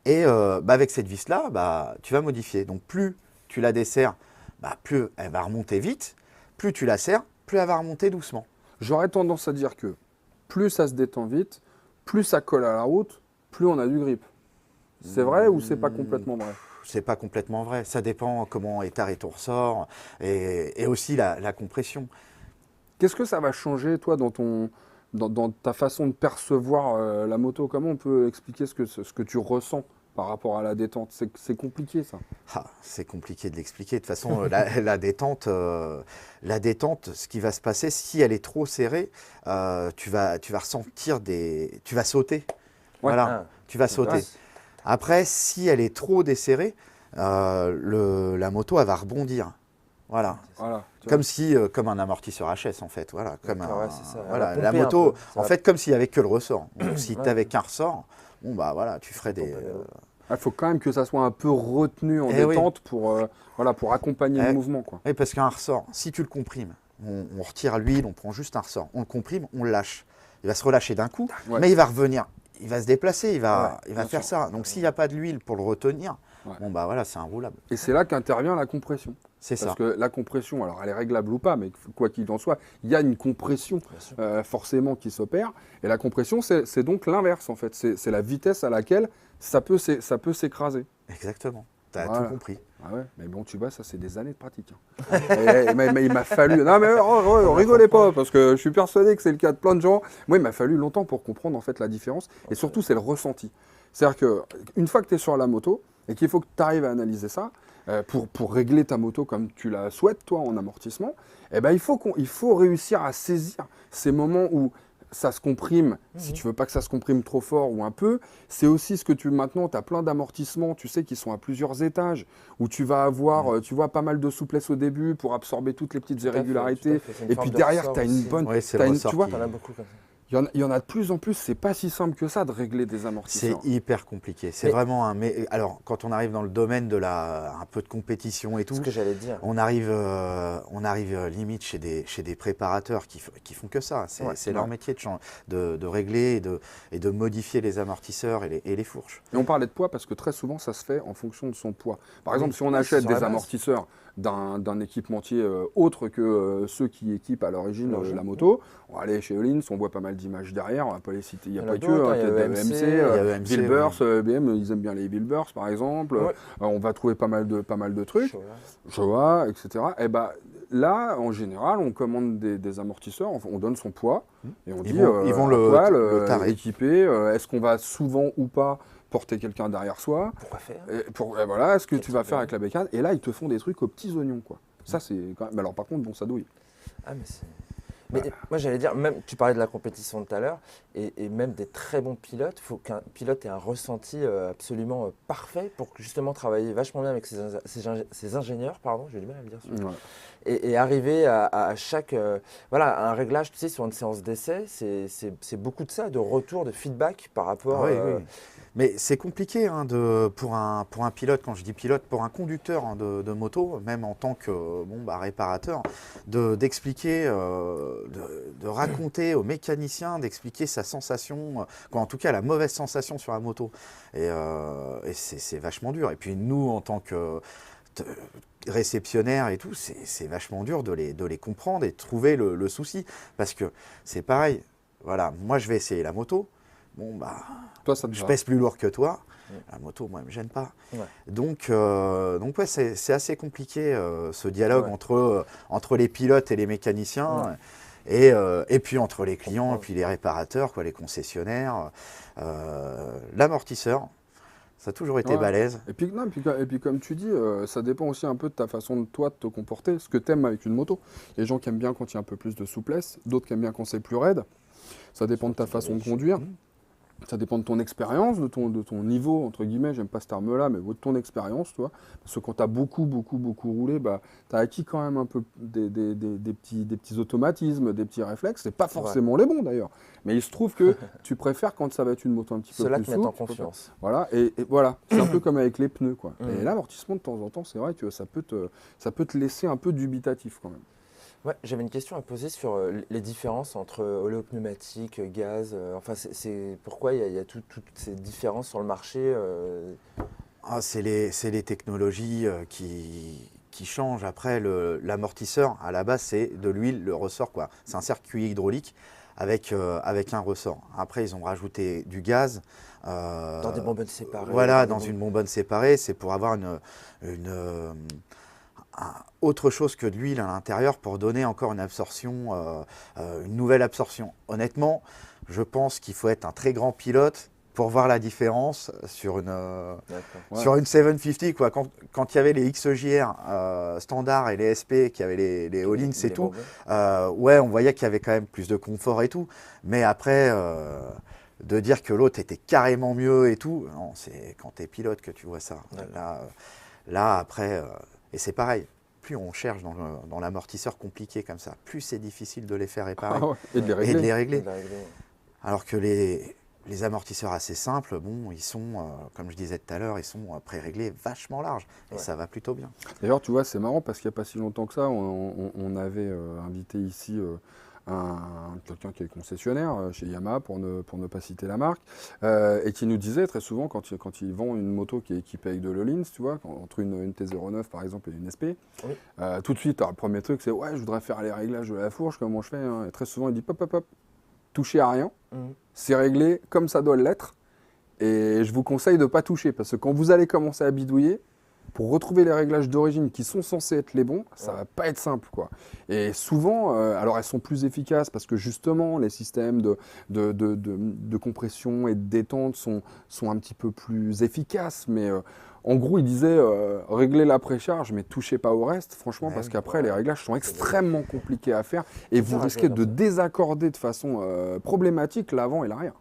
Et avec cette vis-là, tu vas modifier. Donc, plus tu la desserres, plus elle va remonter vite. Plus tu la serres, plus elle va remonter doucement. J'aurais tendance à dire que plus ça se détend vite, plus ça colle à la route, plus on a du grip. C'est vrai ou c'est pas complètement vrai? C'est pas complètement vrai. Ça dépend comment est taré ton ressort et aussi la compression. Qu'est-ce que ça va changer, toi, dans ta façon de percevoir la moto? Comment on peut expliquer ce que tu ressens par rapport à la détente? C'est compliqué, ça. C'est compliqué de l'expliquer. De toute façon, la détente, ce qui va se passer, si elle est trop serrée, tu vas ressentir tu vas sauter. Tu vas sauter. Après, si elle est trop desserrée, la moto, elle va rebondir. Voilà. Comme un amortisseur HS, en fait. Voilà. La moto, en fait, comme s'il n'y avait que le ressort. Donc, si tu n'avais qu'un ressort, tu ferais des... Il faut quand même que ça soit un peu retenu en détente pour accompagner le mouvement. Oui, parce qu'un ressort, si tu le comprimes, on retire l'huile, on prend juste un ressort, on le comprime, on le lâche. Il va se relâcher d'un coup, mais il va revenir. Il va se déplacer, il va faire ça. Donc s'il n'y a pas de l'huile pour le retenir, c'est inroulable. Et c'est là qu'intervient la compression. C'est ça. Parce que la compression, alors elle est réglable ou pas, mais quoi qu'il en soit, il y a une compression forcément qui s'opère. Et la compression, c'est donc l'inverse en fait. C'est la vitesse à laquelle ça peut s'écraser. Exactement. Tu as tout compris. Ah ouais, mais bon, tu vois, ça c'est des années de pratique. Il m'a fallu... Non mais rigolez pas, parce que je suis persuadé que c'est le cas de plein de gens. Moi, il m'a fallu longtemps pour comprendre en fait la différence. Et surtout, c'est le ressenti. C'est-à-dire qu'une fois que tu es sur la moto et qu'il faut que tu arrives à analyser ça, pour régler ta moto comme tu la souhaites, toi, en amortissement, eh ben, il faut réussir à saisir ces moments où ça se comprime, si tu veux pas que ça se comprime trop fort ou un peu. C'est aussi ce que maintenant, tu as plein d'amortissements, tu sais, qui sont à plusieurs étages, où tu vas avoir, tu vois, pas mal de souplesse au début pour absorber toutes les petites irrégularités. Et puis derrière, tu as une bonne... Ouais, tu vois, il y en a beaucoup comme ça. Il y en a de plus en plus, c'est pas si simple que ça de régler des amortisseurs. C'est hyper compliqué. C'est vraiment un. Mais alors, quand on arrive dans le domaine de un peu de compétition et tout, ce que j'allais dire. On arrive limite chez des préparateurs qui font que ça. C'est leur métier de régler et de modifier les amortisseurs et les fourches. Et on parlait de poids parce que très souvent, ça se fait en fonction de son poids. Par exemple, si on achète des amortisseurs d'un équipementier autre que ceux qui équipent à l'origine la moto, on va aller chez Öhlins, on voit pas mal d'images derrière, on va pas les citer, il n'y a pas que, EMC, Wilbers, BM, ils aiment bien les Wilbers par exemple, on va trouver pas mal de trucs, Showa, etc. Et bah, là, en général, on commande des amortisseurs, on donne son poids, et on dit, ils vont le tarer. Équiper, est-ce qu'on va souvent ou pas porter quelqu'un derrière soi. Pourquoi faire voilà, ce que tu vas faire avec la bécane. Et là, ils te font des trucs aux petits oignons, quoi. Ça, c'est quand même... Mais alors, par contre, bon, ça douille. Ah, mais c'est... Mais moi, j'allais dire, même, tu parlais de la compétition de tout à l'heure, et même des très bons pilotes, il faut qu'un pilote ait un ressenti absolument parfait pour justement travailler vachement bien avec ses ingénieurs, pardon, j'ai du mal à le dire. Et arriver à chaque... voilà, un réglage, tu sais, sur une séance d'essai, c'est beaucoup de ça, de retour, de feedback par rapport... oui. Mais c'est compliqué pour un pilote, quand je dis pilote, pour un conducteur de moto, même en tant que réparateur, d'expliquer, de raconter aux mécaniciens, d'expliquer sa sensation, en tout cas la mauvaise sensation sur la moto. Et c'est vachement dur. Et puis nous, en tant que réceptionnaire et tout, c'est vachement dur de les comprendre et de trouver le souci. Parce que c'est pareil, voilà, moi je vais essayer la moto. Bon, bah, toi, ça te je pèse plus lourd que toi. La moto, moi, elle ne me gêne pas. Donc ouais, c'est assez compliqué ce dialogue entre les pilotes et les mécaniciens. Et puis entre les clients et puis les réparateurs, les concessionnaires. L'amortisseur, ça a toujours été balèze. Et puis comme tu dis, ça dépend aussi un peu de ta façon de te comporter, ce que tu aimes avec une moto. Il y a des gens qui aiment bien quand il y a un peu plus de souplesse, d'autres qui aiment bien quand c'est plus raide. Ça dépend de ta façon de conduire. Ça dépend de ton expérience, de ton niveau, entre guillemets, j'aime pas ce terme-là, mais de ton expérience, tu vois. Parce que quand tu as beaucoup roulé, bah, tu as acquis quand même un peu des petits automatismes, des petits réflexes. C'est pas forcément les bons d'ailleurs. Mais il se trouve que tu préfères quand ça va être une moto un petit peu plus souple. Cela te met en confiance. Voilà, et voilà, c'est un peu comme avec les pneus, quoi. Et l'amortissement, de temps en temps, c'est vrai que ça peut te laisser un peu dubitatif quand même. Ouais, j'avais une question à poser sur les différences entre oléopneumatique, gaz. Enfin, c'est pourquoi il y a toutes ces différences sur le marché c'est les technologies qui changent. Après, l'amortisseur, à la base, c'est de l'huile, le ressort, quoi. C'est un circuit hydraulique avec un ressort. Après, ils ont rajouté du gaz. Dans des bonbonnes séparées. Voilà, dans une bonbonne séparée. C'est pour avoir autre chose que de l'huile à l'intérieur pour donner encore une absorption, une nouvelle absorption. Honnêtement, je pense qu'il faut être un très grand pilote pour voir la différence sur une 750, quoi. Quand il y avait les XJR standard et les SP qui avaient les Öhlins et tout, on voyait qu'il y avait quand même plus de confort et tout. Mais après, de dire que l'autre était carrément mieux et tout, non, c'est quand tu es pilote que tu vois ça. Là après... Et c'est pareil, plus on cherche dans l'amortisseur compliqué comme ça, plus c'est difficile de les faire réparer et de les régler. Alors que les amortisseurs assez simples, ils sont, comme je disais tout à l'heure, ils sont pré-réglés vachement larges. Et ça va plutôt bien. D'ailleurs, tu vois, c'est marrant parce qu'il n'y a pas si longtemps que ça, on avait invité ici... quelqu'un qui est concessionnaire chez Yamaha, pour ne pas citer la marque, et qui nous disait très souvent, quand ils vendent une moto qui est équipée avec de l'Öhlins, tu vois, entre une T09 par exemple et une SP, tout de suite, le premier truc c'est je voudrais faire les réglages de la fourche, comment je fais, hein. Et très souvent il dit pop, touchez à rien, c'est réglé comme ça doit l'être, et je vous conseille de ne pas toucher, parce que quand vous allez commencer à bidouiller, pour retrouver les réglages d'origine qui sont censés être les bons, ça va pas être simple, quoi. Et souvent, alors elles sont plus efficaces parce que justement les systèmes de compression et de détente sont un petit peu plus efficaces, mais En gros, il disait régler la précharge, mais touchez pas au reste, franchement, parce qu'après, les réglages sont extrêmement compliqués à faire et vous risquez de désaccorder de façon problématique l'avant et l'arrière.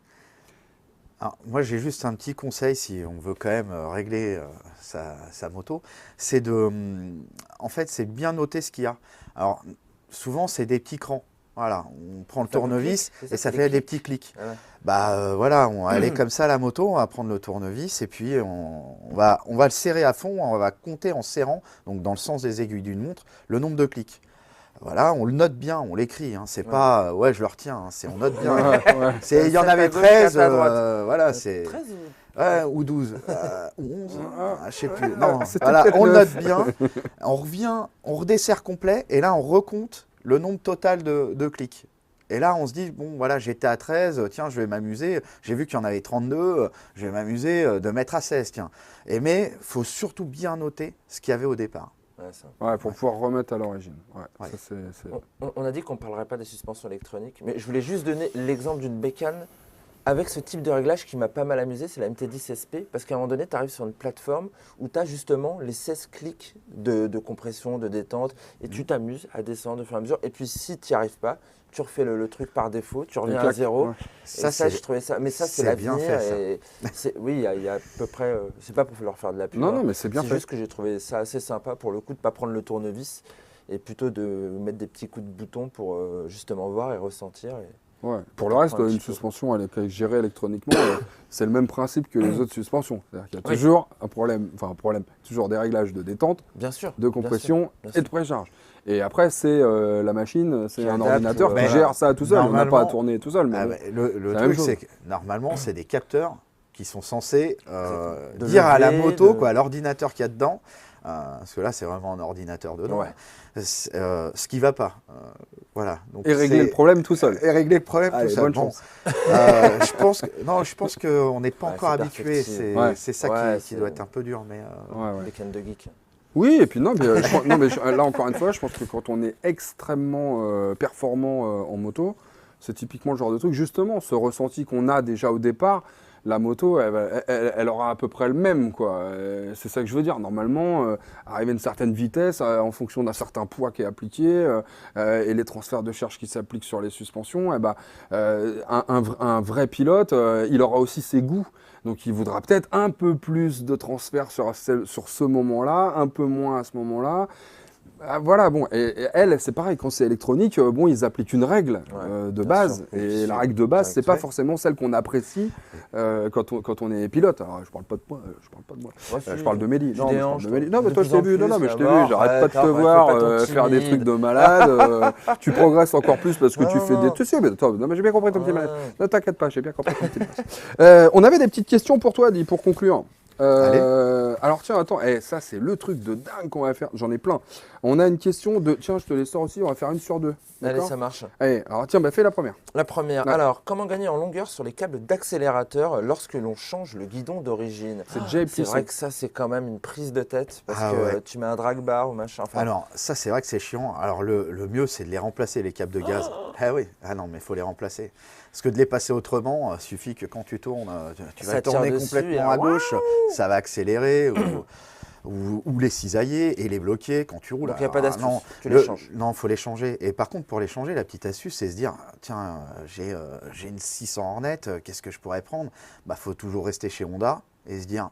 Alors, moi, j'ai juste un petit conseil si on veut quand même régler sa moto, c'est en fait, c'est bien noter ce qu'il y a. Alors, souvent, c'est des petits crans. Voilà, on prend le tournevis et ça fait des petits clics. Ah ouais. Voilà, on va aller comme ça la moto, on va prendre le tournevis et puis on va le serrer à fond, on va compter en serrant, donc dans le sens des aiguilles d'une montre, le nombre de clics. Voilà, on le note bien, on l'écrit, hein. C'est pas ouais je le retiens, hein. On note bien. Il y en avait 13, voilà, c'est 13 ou 12, ou 11, je sais plus. Non, voilà, on le note bien, on revient, on redessert complet et là on recompte le nombre total de clics. Et là, on se dit, bon, voilà, j'étais à 13, tiens, je vais m'amuser. J'ai vu qu'il y en avait 32, je vais m'amuser de mettre à 16, tiens. Mais il faut surtout bien noter ce qu'il y avait au départ. Pour pouvoir remettre à l'origine. On a dit qu'on ne parlerait pas des suspensions électroniques, mais je voulais juste donner l'exemple d'une bécane avec ce type de réglage qui m'a pas mal amusé, c'est la MT10 SP, parce qu'à un moment donné, tu arrives sur une plateforme où tu as justement les 16 clics de compression, de détente, et tu t'amuses à descendre au fur et à mesure. Et puis si tu n'y arrives pas, tu refais le truc par défaut, tu reviens à zéro. Ça, je trouvais ça. Mais ça, c'est l'avenir. Oui, il y a à peu près. C'est pas pour leur faire de la pub. Non, mais c'est bien fait. C'est juste que j'ai trouvé ça assez sympa pour le coup de ne pas prendre le tournevis et plutôt de mettre des petits coups de bouton pour justement voir et ressentir. Ouais. Pour le reste, une suspension elle est gérée électroniquement, c'est le même principe que les autres suspensions. C'est-à-dire qu'il y a toujours un problème, toujours des réglages de détente, bien sûr, de compression et de précharge. Et après, c'est la machine, c'est un ordinateur qui mais gère ça tout seul. On n'a pas à tourner tout seul. Mais le truc, c'est que normalement, c'est des capteurs qui sont censés dire à la moto, à l'ordinateur qu'il y a dedans, parce que là, c'est vraiment un ordinateur dedans, ce qui ne va pas. Voilà. Donc et régler le problème tout seul. Et régler le problème tout seul. Bonne chance. Je pense qu'on n'est pas encore habitué. C'est ça qui doit être un peu dur. Mais les cannes de geek. Oui, et puis non, mais là encore une fois, je pense que quand on est extrêmement performant en moto, c'est typiquement le genre de truc, justement, ce ressenti qu'on a déjà au départ, la moto, elle aura à peu près le même, quoi. C'est ça que je veux dire. Normalement, arriver à une certaine vitesse, en fonction d'un certain poids qui est appliqué, et les transferts de charge qui s'appliquent sur les suspensions, un vrai pilote, il aura aussi ses goûts. Donc il voudra peut-être un peu plus de transfert sur ce moment-là, un peu moins à ce moment-là. Voilà, bon, et elle, c'est pareil, quand c'est électronique, ils appliquent une règle de base. Et la règle de base, c'est pas forcément celle qu'on apprécie quand on est pilote. Alors, je parle pas de moi, je parle de Mélie. Non, mais toi, je t'ai vu, mais je t'ai vu, j'arrête pas de te voir faire des trucs de malade. Tu progresses encore plus parce que tu fais des trucs. Mais attends, non, mais j'ai bien compris ton petit malade. Ne t'inquiète pas, j'ai bien compris ton petit malade. On avait des petites questions pour toi, Adi, pour conclure. Alors tiens, attends, ça c'est le truc de dingue qu'on va faire, j'en ai plein. On a une question de, tiens je te les sors aussi, on va faire une sur deux. Allez, ça marche. Allez, alors tiens, fais la première. La première, alors comment gagner en longueur sur les câbles d'accélérateur lorsque l'on change le guidon d'origine? C'est vrai que ça c'est quand même une prise de tête parce que tu mets un drag bar ou machin. Alors ça c'est vrai que c'est chiant, alors le mieux c'est de les remplacer les câbles de gaz. Non mais il faut les remplacer. Parce que de les passer autrement, il suffit que quand tu tournes, tu vas tourner complètement à gauche, ça va accélérer ou les cisailler et les bloquer quand tu roules. Donc il n'y a pas d'astuce, tu les changes. Non, il faut les changer. Et par contre, pour les changer, la petite astuce, c'est se dire, tiens, j'ai une 600 Hornet, qu'est-ce que je pourrais prendre? Faut toujours rester chez Honda et se dire,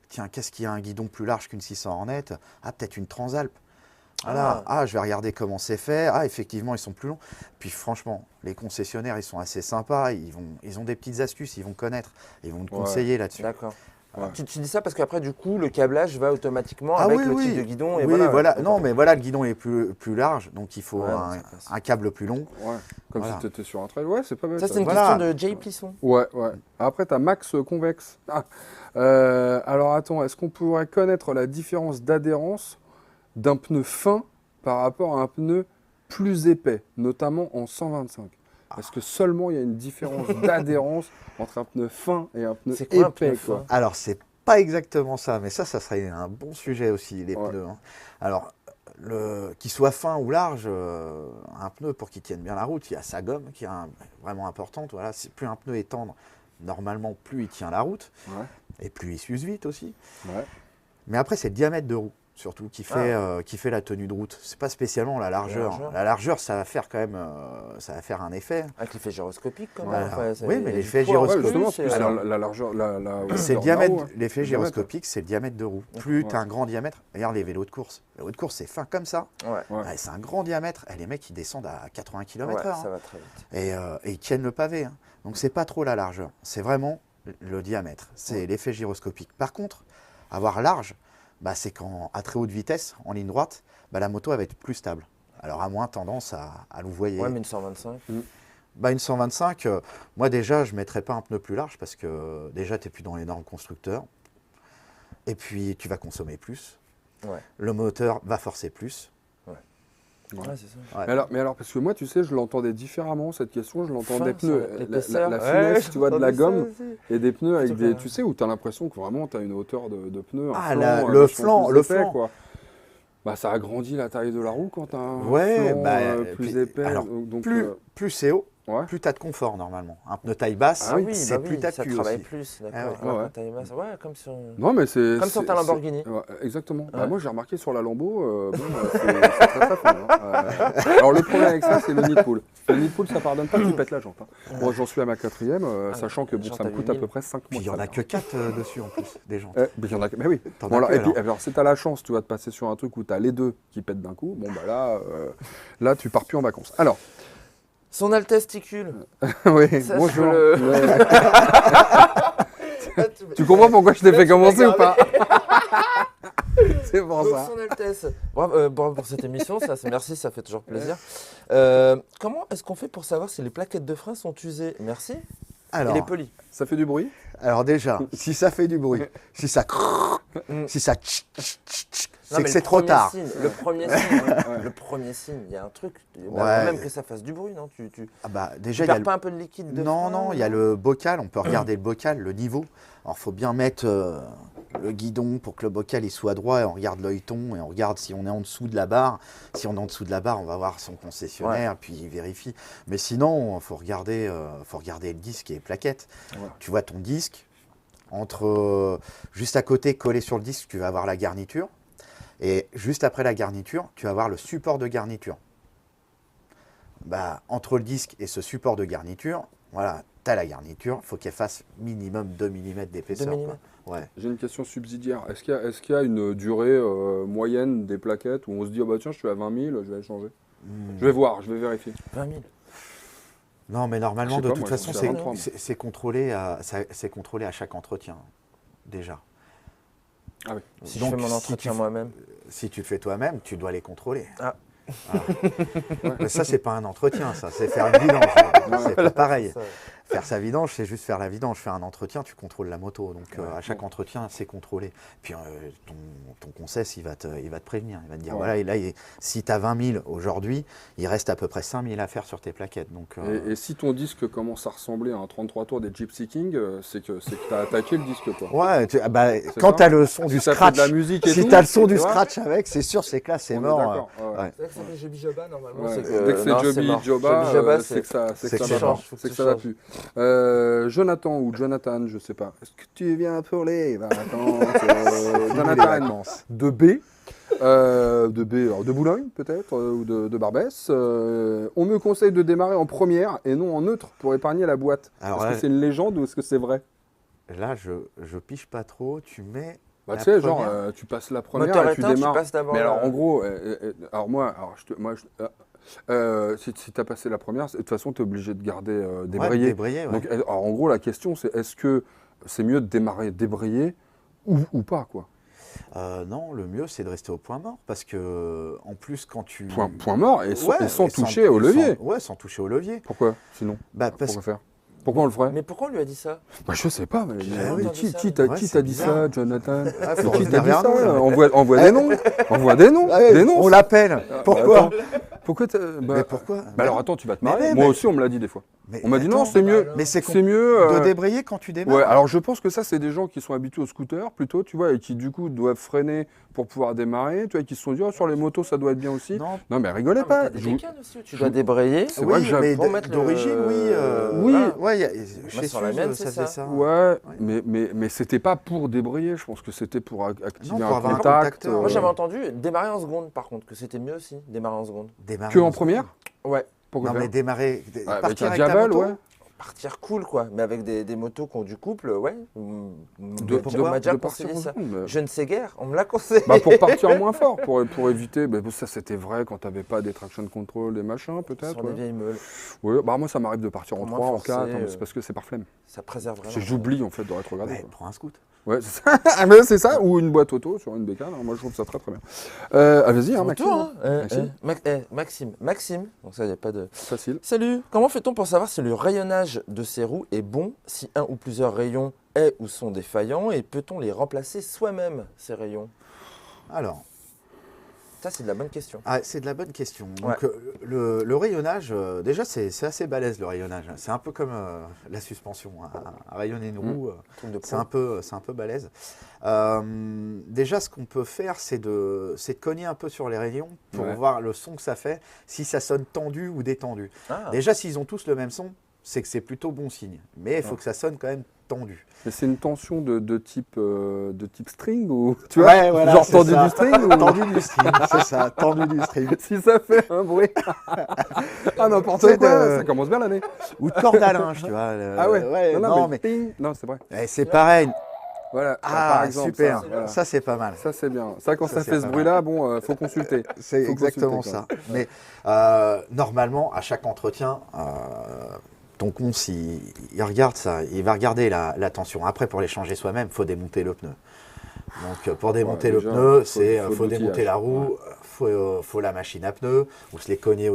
tiens, qu'est-ce qui a un guidon plus large qu'une 600 Hornet? Peut-être une Transalp. Voilà. Je vais regarder comment c'est fait. Effectivement, ils sont plus longs. Puis franchement, les concessionnaires, ils sont assez sympas. Ils ont des petites astuces, ils vont connaître. Ils vont te conseiller là-dessus. D'accord. Ouais. Tu dis ça parce qu'après, du coup, le câblage va automatiquement avec le type de guidon. Et voilà. Non, mais voilà, le guidon est plus large, donc il faut un câble plus long. Ouais. Comme si tu étais sur un trail. Ouais, c'est pas bête. Ça, c'est une question de Jay Plisson. Ouais. Après, tu as Max Convex. Alors, attends, est-ce qu'on pourrait connaître la différence d'adhérence d'un pneu fin par rapport à un pneu plus épais, notamment en 125? Est-ce que seulement il y a une différence d'adhérence entre un pneu fin et un pneu épais, quoi? Alors, c'est pas exactement ça, mais ça serait un bon sujet aussi, les pneus. Hein. Alors, qu'il soit fin ou large, un pneu, pour qu'il tienne bien la route, il y a sa gomme qui est vraiment importante. Voilà. Plus un pneu est tendre, normalement, plus il tient la route, et plus il s'use vite aussi. Mais après, c'est le diamètre de roue, surtout, qui fait la tenue de route. C'est pas spécialement la largeur. La largeur, ça va faire quand même ça va faire un effet. Avec l'effet gyroscopique, quand Voilà. même. Oui, mais l'effet gyroscopique, la largeur, c'est le diamètre. L'effet gyroscopique, c'est le diamètre de roue. Plus tu as un grand diamètre, regarde les vélos de course. Les vélos de course, c'est fin comme ça. C'est un grand diamètre. Et les mecs, ils descendent à 80 km/h. Ça va très vite. Et ils tiennent le pavé. Hein. Donc, c'est pas trop la largeur. C'est vraiment le diamètre. C'est l'effet gyroscopique. Par contre, avoir large, c'est quand, à très haute vitesse, en ligne droite, la moto elle va être plus stable. Alors, à moins tendance à louvoyer. Ouais, mais une 125. Une 125, moi déjà, je ne mettrais pas un pneu plus large parce que déjà, tu n'es plus dans les normes constructeurs. Et puis, tu vas consommer plus. Ouais. Le moteur va forcer plus. Ouais, c'est ça. Ouais. Mais alors, parce que moi, tu sais, je l'entendais différemment, cette question. Je l'entendais Fin, pneus. l'épaisseur. La finesse, tu vois, de la gomme. Et des pneus avec des... Tu sais, où tu as l'impression que vraiment, tu as une hauteur de pneus. Le flanc. Quoi. Ça agrandit la taille de la roue quand tu as un flanc plus épais. Alors, donc, plus c'est haut, Ouais. Plus tu as de confort normalement. Un pneu taille basse, ah oui, c'est plus ça tacu travaille aussi. plus, Ah d'accord. ouais. Taille basse. Ouais, comme sur, non, mais c'est, comme sur ta Lamborghini. Ouais, exactement. Ouais. Bah, moi, j'ai remarqué sur la Lambo, c'est très fort. Hein. Alors, le problème avec ça, c'est le nid de poule. Le nid de poule, ça pardonne pas, tu pètes la jante. Hein. Moi, j'en suis à ma 4e, sachant que bon, ça me coûte à peu près 5 mois. Puis il n'y en a que 4 dessus en plus, des jantes. Mais oui. Bon, alors, et puis, alors, si tu as la chance, tu vas te passer sur un truc où tu as les deux qui pètent d'un coup, bon, bah là, tu pars plus en vacances. Alors. Son Altesse Ticule. Oui, ça, bonjour. Ouais. Tu comprends pourquoi je t'ai fait commencer ou pas? C'est pour donc, ça. Son Altesse. Bravo pour cette émission, merci, ça fait toujours plaisir. Comment est-ce qu'on fait pour savoir si les plaquettes de frein sont usées? Merci. Alors, il est poli. Ça fait du bruit? Alors déjà, si ça fait du bruit, si ça si ça c'est que c'est trop tard. Le premier signe, il y a un truc. Même que ça fasse du bruit, non? Déjà, tu perds pas un peu de liquide de frein, non, il y a le bocal, on peut regarder le bocal, le niveau. Alors, il faut bien mettre le guidon pour que le bocal il soit droit et on regarde l'œilleton et on regarde si on est en dessous de la barre. Si on est en dessut de la barre, on va voir son concessionnaire, puis il vérifie. Mais sinon, il faut regarder le disque et les plaquettes. Ouais. Tu vois ton disque, juste à côté, collé sur le disque, tu vas avoir la garniture. Et juste après la garniture, tu vas avoir le support de garniture. Entre le disque et ce support de garniture, voilà, tu as la garniture, il faut qu'elle fasse minimum 2 mm d'épaisseur. 2 mm. Ouais. J'ai une question subsidiaire. Est-ce qu'il y a une durée moyenne des plaquettes où on se dit tiens, je suis à 20 000, je vais changer Je vais voir, je vais vérifier. 20 000. Non, mais normalement, de toute façon, c'est contrôlé à chaque entretien, déjà. Ah oui. Si je fais mon entretien moi-même. Si tu le fais toi-même, tu dois les contrôler. Ah. Mais ça, c'est pas un entretien, ça, c'est faire une vidange. C'est pas pareil. Faire sa vidange, c'est juste faire la vidange. Faire un entretien, tu contrôles la moto. Donc à chaque entretien, c'est contrôlé. Puis ton concess, il va te prévenir. Il va te dire voilà, et là, si tu as 20 000 aujourd'hui, il reste à peu près 5 000 à faire sur tes plaquettes. Donc, et si ton disque commence à ressembler à un 33 tours des Gypsy King, c'est que tu as attaqué le disque, quoi. Ouais, quand tu as le son du scratch, si tu as le son du scratch avec, c'est sûr, c'est que là, c'est mort. C'est vrai que ça fait Joby Joba, normalement. Dès que c'est Joby Joba, c'est que ça va plus. Jonathan ou Jonathan, je sais pas. Est-ce que tu viens pour les vacances Jonathan de B. De Boulogne peut-être, ou de Barbès. On me conseille de démarrer en première et non en neutre pour épargner la boîte. Est-ce que c'est une légende ou est-ce que c'est vrai? Là, je piche pas trop. Tu mets. Tu sais, genre, tu passes la première moteur et tu démarres. Tu passes d'abord. Mais alors, en gros, si tu as passé la première, de toute façon, tu es obligé de garder débrayé. Ouais. Donc, alors, en gros, la question, c'est est-ce que c'est mieux de démarrer débrayé ou pas, quoi? Non, le mieux, c'est de rester au point mort. Parce que, en plus, quand tu. Point mort et sans toucher au levier. Sans toucher au levier. Pourquoi, sinon? Pourquoi faire? Pourquoi on le ferait? Mais pourquoi on lui a dit ça? Je sais pas. Mais qui t'a dit ça, Jonathan? Qui t'a dit ça? Nous, Envoie des noms. Envoie des noms. On l'appelle. Pourquoi? Pourquoi Mais pourquoi alors attends, tu vas te marrer. mais- Moi aussi, on me l'a dit des fois. Mais On m'a dit non, attends, c'est mieux. Mais c'est mieux. de débrayer quand tu démarres. Ouais, alors je pense que ça, c'est des gens qui sont habitués au scooter plutôt, tu vois, et qui du coup doivent freiner pour pouvoir démarrer, tu vois, et qui se sont dit, oh, sur les motos, ça doit être bien aussi. Non, mais rigolez Non, mais pas. t'as des bécanes aussi, tu dois débrayer. C'est vrai que j'ai- mais pour mettre d'origine, le- oui. Oui. Ouais, chez sur la Suze, mienne, ça c'est faisait ça. ça. Ouais, mais c'était pas pour débrayer, je pense que c'était pour activer Non, pour un avoir un contact. contacteur. Moi, j'avais entendu démarrer en seconde, par contre, que c'était mieux aussi, démarrer en seconde. Démarrer Que en dans- première Ouais. Pourquoi Non, faire mais démarrer. Avec Partir un avec ta Diavel, moto. ouais. Partir cool, quoi. Mais avec des motos qui ont du couple, ouais. On m'a déjà de conseillé partir en ça. seconde, Je ne sais guère, on me l'a conseillé. Bah pour partir moins fort, pour éviter. Bah, ça c'était vrai quand t'avais pas des traction control, des machins peut-être. Sur des vieilles meules. Ouais, bah moi ça m'arrive de partir en Pour 3, en moins 4, forcer, c'est parce que c'est par flemme. Ça préserve vraiment. J'oublie en fait de rétrograder. Ouais, quoi. prends un scoot. Ouais, c'est ça. Ah, mais c'est ça, ou une boîte auto sur une bécane. Alors, moi je trouve ça très très bien. Vas-y, hein, Maxime. Maxime. Maxime. Donc ça, il n'y a pas de... Facile. Salut. Comment fait-on pour savoir si le rayonnage de ces roues est bon, si un ou plusieurs rayons est ou sont défaillants, et peut-on les remplacer soi-même, ces rayons? Alors, Ça, c'est de la bonne question. c'est de la bonne question. Donc, le rayonnage, déjà, c'est assez balèze le rayonnage. C'est un peu comme la suspension. À rayonner une roue, Truc de pro. c'est un peu balèze. Déjà, ce qu'on peut faire, c'est de cogner un peu sur les rayons pour voir le son que ça fait, si ça sonne tendu ou détendu. Ah. Déjà, s'ils ont tous le même son, c'est que c'est plutôt bon signe. Mais il faut que ça sonne quand même tendu. Mais c'est une tension de type string ou tu vois Ouais, voilà, genre c'est tendu ça. du string ou... Tendu du string, c'est ça, tendu du string. Si ça fait un bruit. Ah n'importe C'est quoi, de- ça commence bien l'année. Ou de corde à linge, tu vois. Ah ouais. non, mais ting. Non, c'est vrai. c'est pareil. Voilà. Ah, par exemple, super. Ça, voilà. Ça, c'est pas mal. Ça, c'est bien. Ça, quand Ça, ça c'est fait ce pas bruit-là, bon, faut consulter. C'est Faut exactement consulter, ça. Mais normalement, à chaque entretien, ton con, s'il regarde ça, il va regarder la tension. Après, pour les changer soi-même, il faut démonter le pneu. Donc, pour démonter le déjà, pneu, faut faut de démonter l'outillage. la roue, faut la machine à pneus, ou se les cogner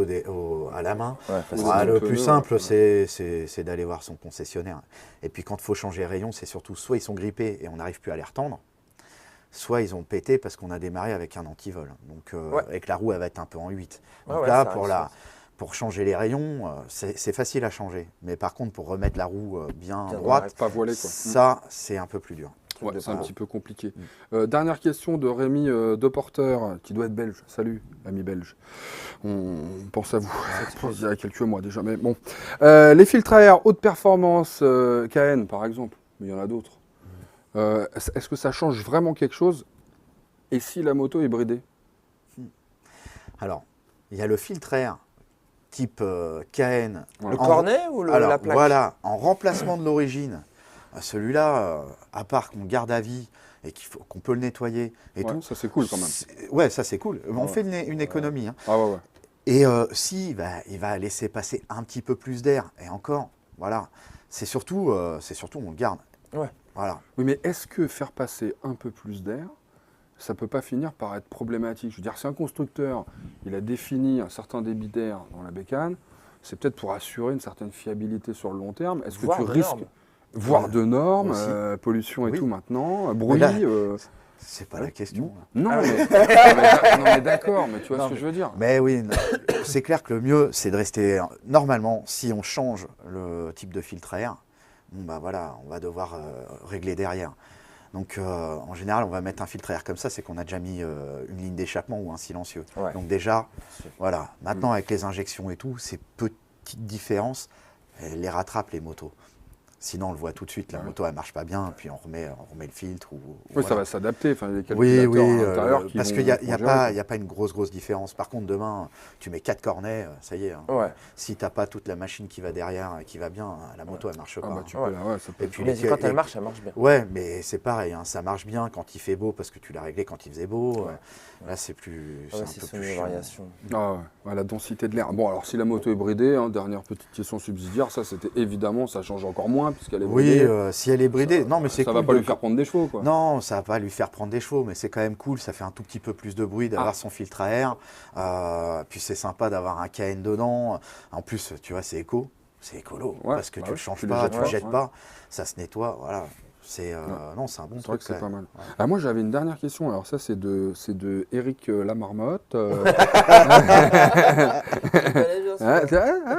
à la main. Ouais, facile. Le Un plus peu, simple, ouais. c'est d'aller voir son concessionnaire. Et puis, quand il faut changer les rayons, c'est surtout soit ils sont grippés et on n'arrive plus à les retendre, soit ils ont pété parce qu'on a démarré avec un antivol. Donc, avec la roue, elle va être un peu en 8. Donc là, pour changer les rayons, c'est facile à changer. Mais par contre, pour remettre la roue bien droite, Pas voilé, quoi. ça, c'est un peu plus dur. Ouais, c'est un petit peu compliqué. Dernière question de Rémi Deporteur, qui doit être belge. Salut, ami belge. On pense à vous. Il y a quelques mois déjà, mais bon. Les filtres à air haute performance, KN par exemple, mais il y en a d'autres. Est-ce que ça change vraiment quelque chose? Et si la moto est bridée? Alors, il y a le filtre air type KN. Le cornet ou la plaque? Voilà, en remplacement de l'origine. Celui-là, à part qu'on garde à vie et qu'on peut le nettoyer et tout. Ça c'est cool quand même. Ouais, ça c'est cool. On fait une économie. Hein. Ah ouais. Et si, il va laisser passer un petit peu plus d'air. Et encore, voilà. C'est surtout, on le garde. Ouais. Voilà. Oui, mais est-ce que faire passer un peu plus d'air, ça peut pas finir par être problématique? Je veux dire, si un constructeur, il a défini un certain débit d'air dans la bécane, c'est peut-être pour assurer une certaine fiabilité sur le long terme. Est-ce que tu risques, voire de normes, pollution et tout maintenant, bruit c'est pas la question. Non, mais d'accord, mais tu vois ce que je veux dire. Mais oui, c'est clair que le mieux, c'est de rester... Normalement, si on change le type de filtre à air, bon, bah voilà, on va devoir régler derrière. Donc, en général, on va mettre un filtre à air comme ça, c'est qu'on a déjà mis une ligne d'échappement ou un silencieux. Ouais. Donc déjà, voilà. Maintenant, avec les injections et tout, ces petites différences, elles les rattrapent, les motos. Sinon, on le voit tout de suite, la moto, elle marche pas bien, puis on remet le filtre. Oui, ça va s'adapter. Enfin, les oui, calculateurs à l'intérieur qui parce vont- qu'il n'y a, vont gérer, y a pas une grosse différence. Par contre, demain, tu mets 4 cornets, ça y est. Hein. Ouais. Si tu n'as pas toute la machine qui va derrière et qui va bien, la moto, elle marche Ah, pas. bah, hein. tu peux, ça peut Et être puis, Mais quand elle marche bien. Ouais, mais c'est pareil, hein, ça marche bien quand il fait beau parce que tu l'as réglé quand il faisait beau. Là, c'est plus. Ouais, un c'est peu sur plus les chiant. variations. Ah ouais, la densité de l'air. Bon, alors si la moto est bridée, dernière petite question subsidiaire, ça c'était évidemment, ça change encore moins puisqu'elle est bridée. Oui, si elle est bridée, non, mais c'est Ça cool. va pas lui faire prendre des chevaux, quoi. Non, ça va pas lui faire prendre des chevaux, mais c'est quand même cool. Ça fait un tout petit peu plus de bruit d'avoir son filtre à air. Puis c'est sympa d'avoir un KN dedans. En plus, tu vois, c'est écolo. C'est écolo. Ouais, parce que bah tu oui, le changes tu les pas, jettes tu pas, le jettes ouais. pas. Ça se nettoie. Voilà. Non, c'est un bon truc. C'est vrai que c'est pas mal. Ouais. Ah, moi, j'avais une dernière question. Alors ça, c'est de Eric Lamarmotte.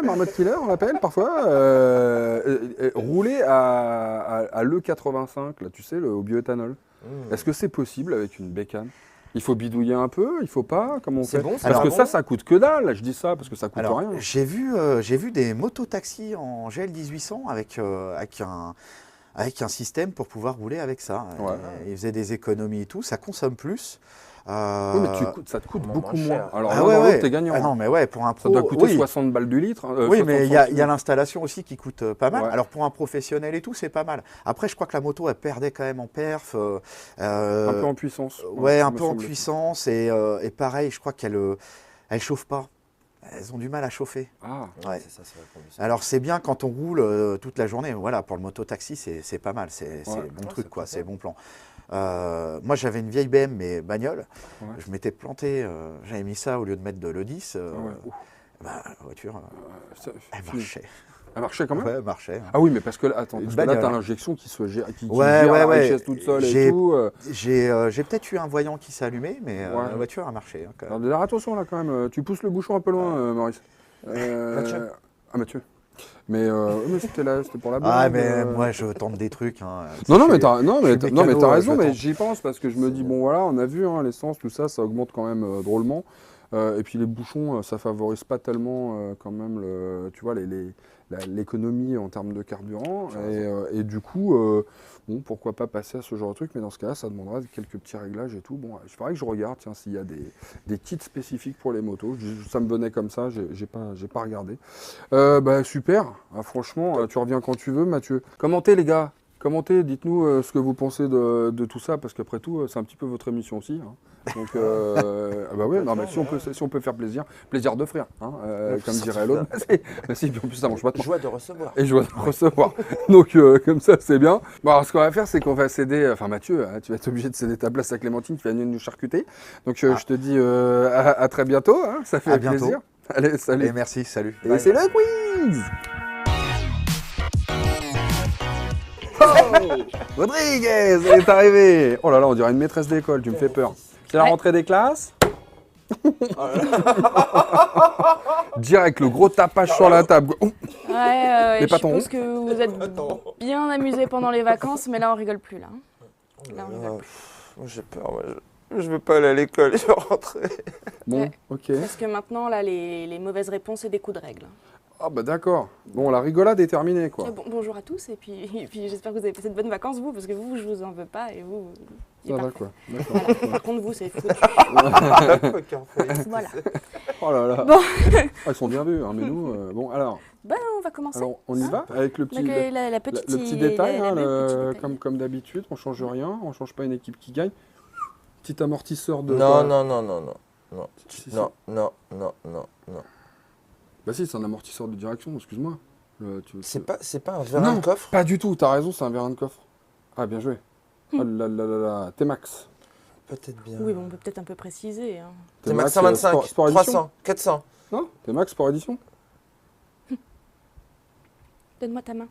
Marmotte Killer, on l'appelle parfois. Rouler à l'E85, là, tu sais, au bioéthanol. Est-ce que c'est possible avec une bécane? Il faut bidouiller un peu, il faut pas, comment on fait? Bon, parce que ça coûte que dalle. Là, je dis ça parce que ça coûte rien. J'ai vu des mototaxis en GL1800 avec un système pour pouvoir rouler avec ça. Ouais. Ils faisaient des économies et tout, ça consomme plus. Oui, mais ça te coûte beaucoup moins. Alors, t'es gagnant. Non, mais ouais, pour un pro, ça doit coûter 60 balles du litre. Oui, mais il y a l'installation aussi qui coûte pas mal. Ouais. Alors, pour un professionnel et tout, c'est pas mal. Après, je crois que la moto, elle perdait quand même en perf. Un peu en puissance. Ouais, un peu en puissance. Et pareil, je crois qu'elle chauffe pas. Elles ont du mal à chauffer. Ah, ouais. C'est ça, alors c'est bien quand on roule toute la journée. Voilà, pour le mototaxi, c'est pas mal. C'est bon truc, quoi. C'est bon plan. Moi, j'avais une vieille BM, mais bagnole. Ouais. Je m'étais planté. J'avais mis ça au lieu de mettre de l'E10. La voiture, elle marchait. Elle marchait quand même? Ouais, elle marchait. Ah oui, mais parce que là, attends, là, t'as l'injection qui gère la richesse toute seule et tout. J'ai peut-être eu un voyant qui s'est allé, mais la voiture a marché. Hein, quand même. Alors, attention là quand même, tu pousses le bouchon un peu loin, Maurice. Mathieu. Ah, Mathieu. Mais c'était pour la blague. Ah, mais moi, je tente des trucs. Hein, non, mais t'as raison, mais j'y pense parce que je me dis, bon voilà, on a vu, hein, l'essence, tout ça, ça augmente quand même drôlement. Et puis les bouchons, ça favorise pas tellement quand même, tu vois, l'économie en termes de carburant. Et du coup, bon, pourquoi pas passer à ce genre de truc, mais dans ce cas-là, ça demandera quelques petits réglages et tout. Bon, il faudrait que je regarde, tiens, s'il y a des kits spécifiques pour les motos. Ça me venait comme ça, j'ai pas regardé. Super, franchement, tu reviens quand tu veux, Mathieu. Commentez, les gars. Commentez, dites-nous ce que vous pensez de tout ça, parce qu'après tout, c'est un petit peu votre émission aussi. Hein. Donc, bah ouais, non, mais si on peut faire plaisir d'offrir, hein, comme dirait l'autre. Bah si, puis en plus ça mange pas de temps. Joie de recevoir. Et joie de recevoir. Donc comme ça, c'est bien. Bon, alors ce qu'on va faire, c'est qu'on va céder, enfin Mathieu, hein, tu vas être obligé de céder ta place à Clémentine qui va venir nous charcuter. Donc je te dis à très bientôt, hein, ça fait plaisir. Allez, salut. Et merci, salut. Et c'est le quiz. Rodriguez, elle est arrivée. Oh là là, on dirait une maîtresse d'école, tu me fais peur. C'est la rentrée des classes. Direct, le gros tapage sur la table. Je suppose que vous êtes bien amusés pendant les vacances, mais là on rigole plus là. Là on rigole plus. Moi j'ai peur, je veux pas aller à l'école, je veux rentrer. Bon, ok. Parce que maintenant là les mauvaises réponses c'est des coups de règle. Ah bah d'accord. Bon, la rigolade est terminée quoi. Bonjour à tous et puis j'espère que vous avez passé de bonnes vacances vous, parce que vous je vous en veux pas et vous. Ça va quoi. Voilà. Par contre vous c'est foutu. Voilà. Oh là là. Bon. Ils sont bien vus, hein, mais nous, bon alors. Ben on va commencer. Alors on y va avec le petit, le petit détail, comme d'habitude, on change rien, on change pas une équipe qui gagne. Petit amortisseur de. Non. Bah si, c'est un amortisseur de direction, excuse-moi. C'est pas un vérin de coffre? Pas du tout, t'as raison, c'est un vérin de coffre. Ah, bien joué. Oh là là là là, T-Max. Peut-être bien. Oui, bon, on peut peut-être un peu préciser. Hein. T-Max 125, sport 300, 400. Non, T-Max Sport Edition. Donne-moi ta main.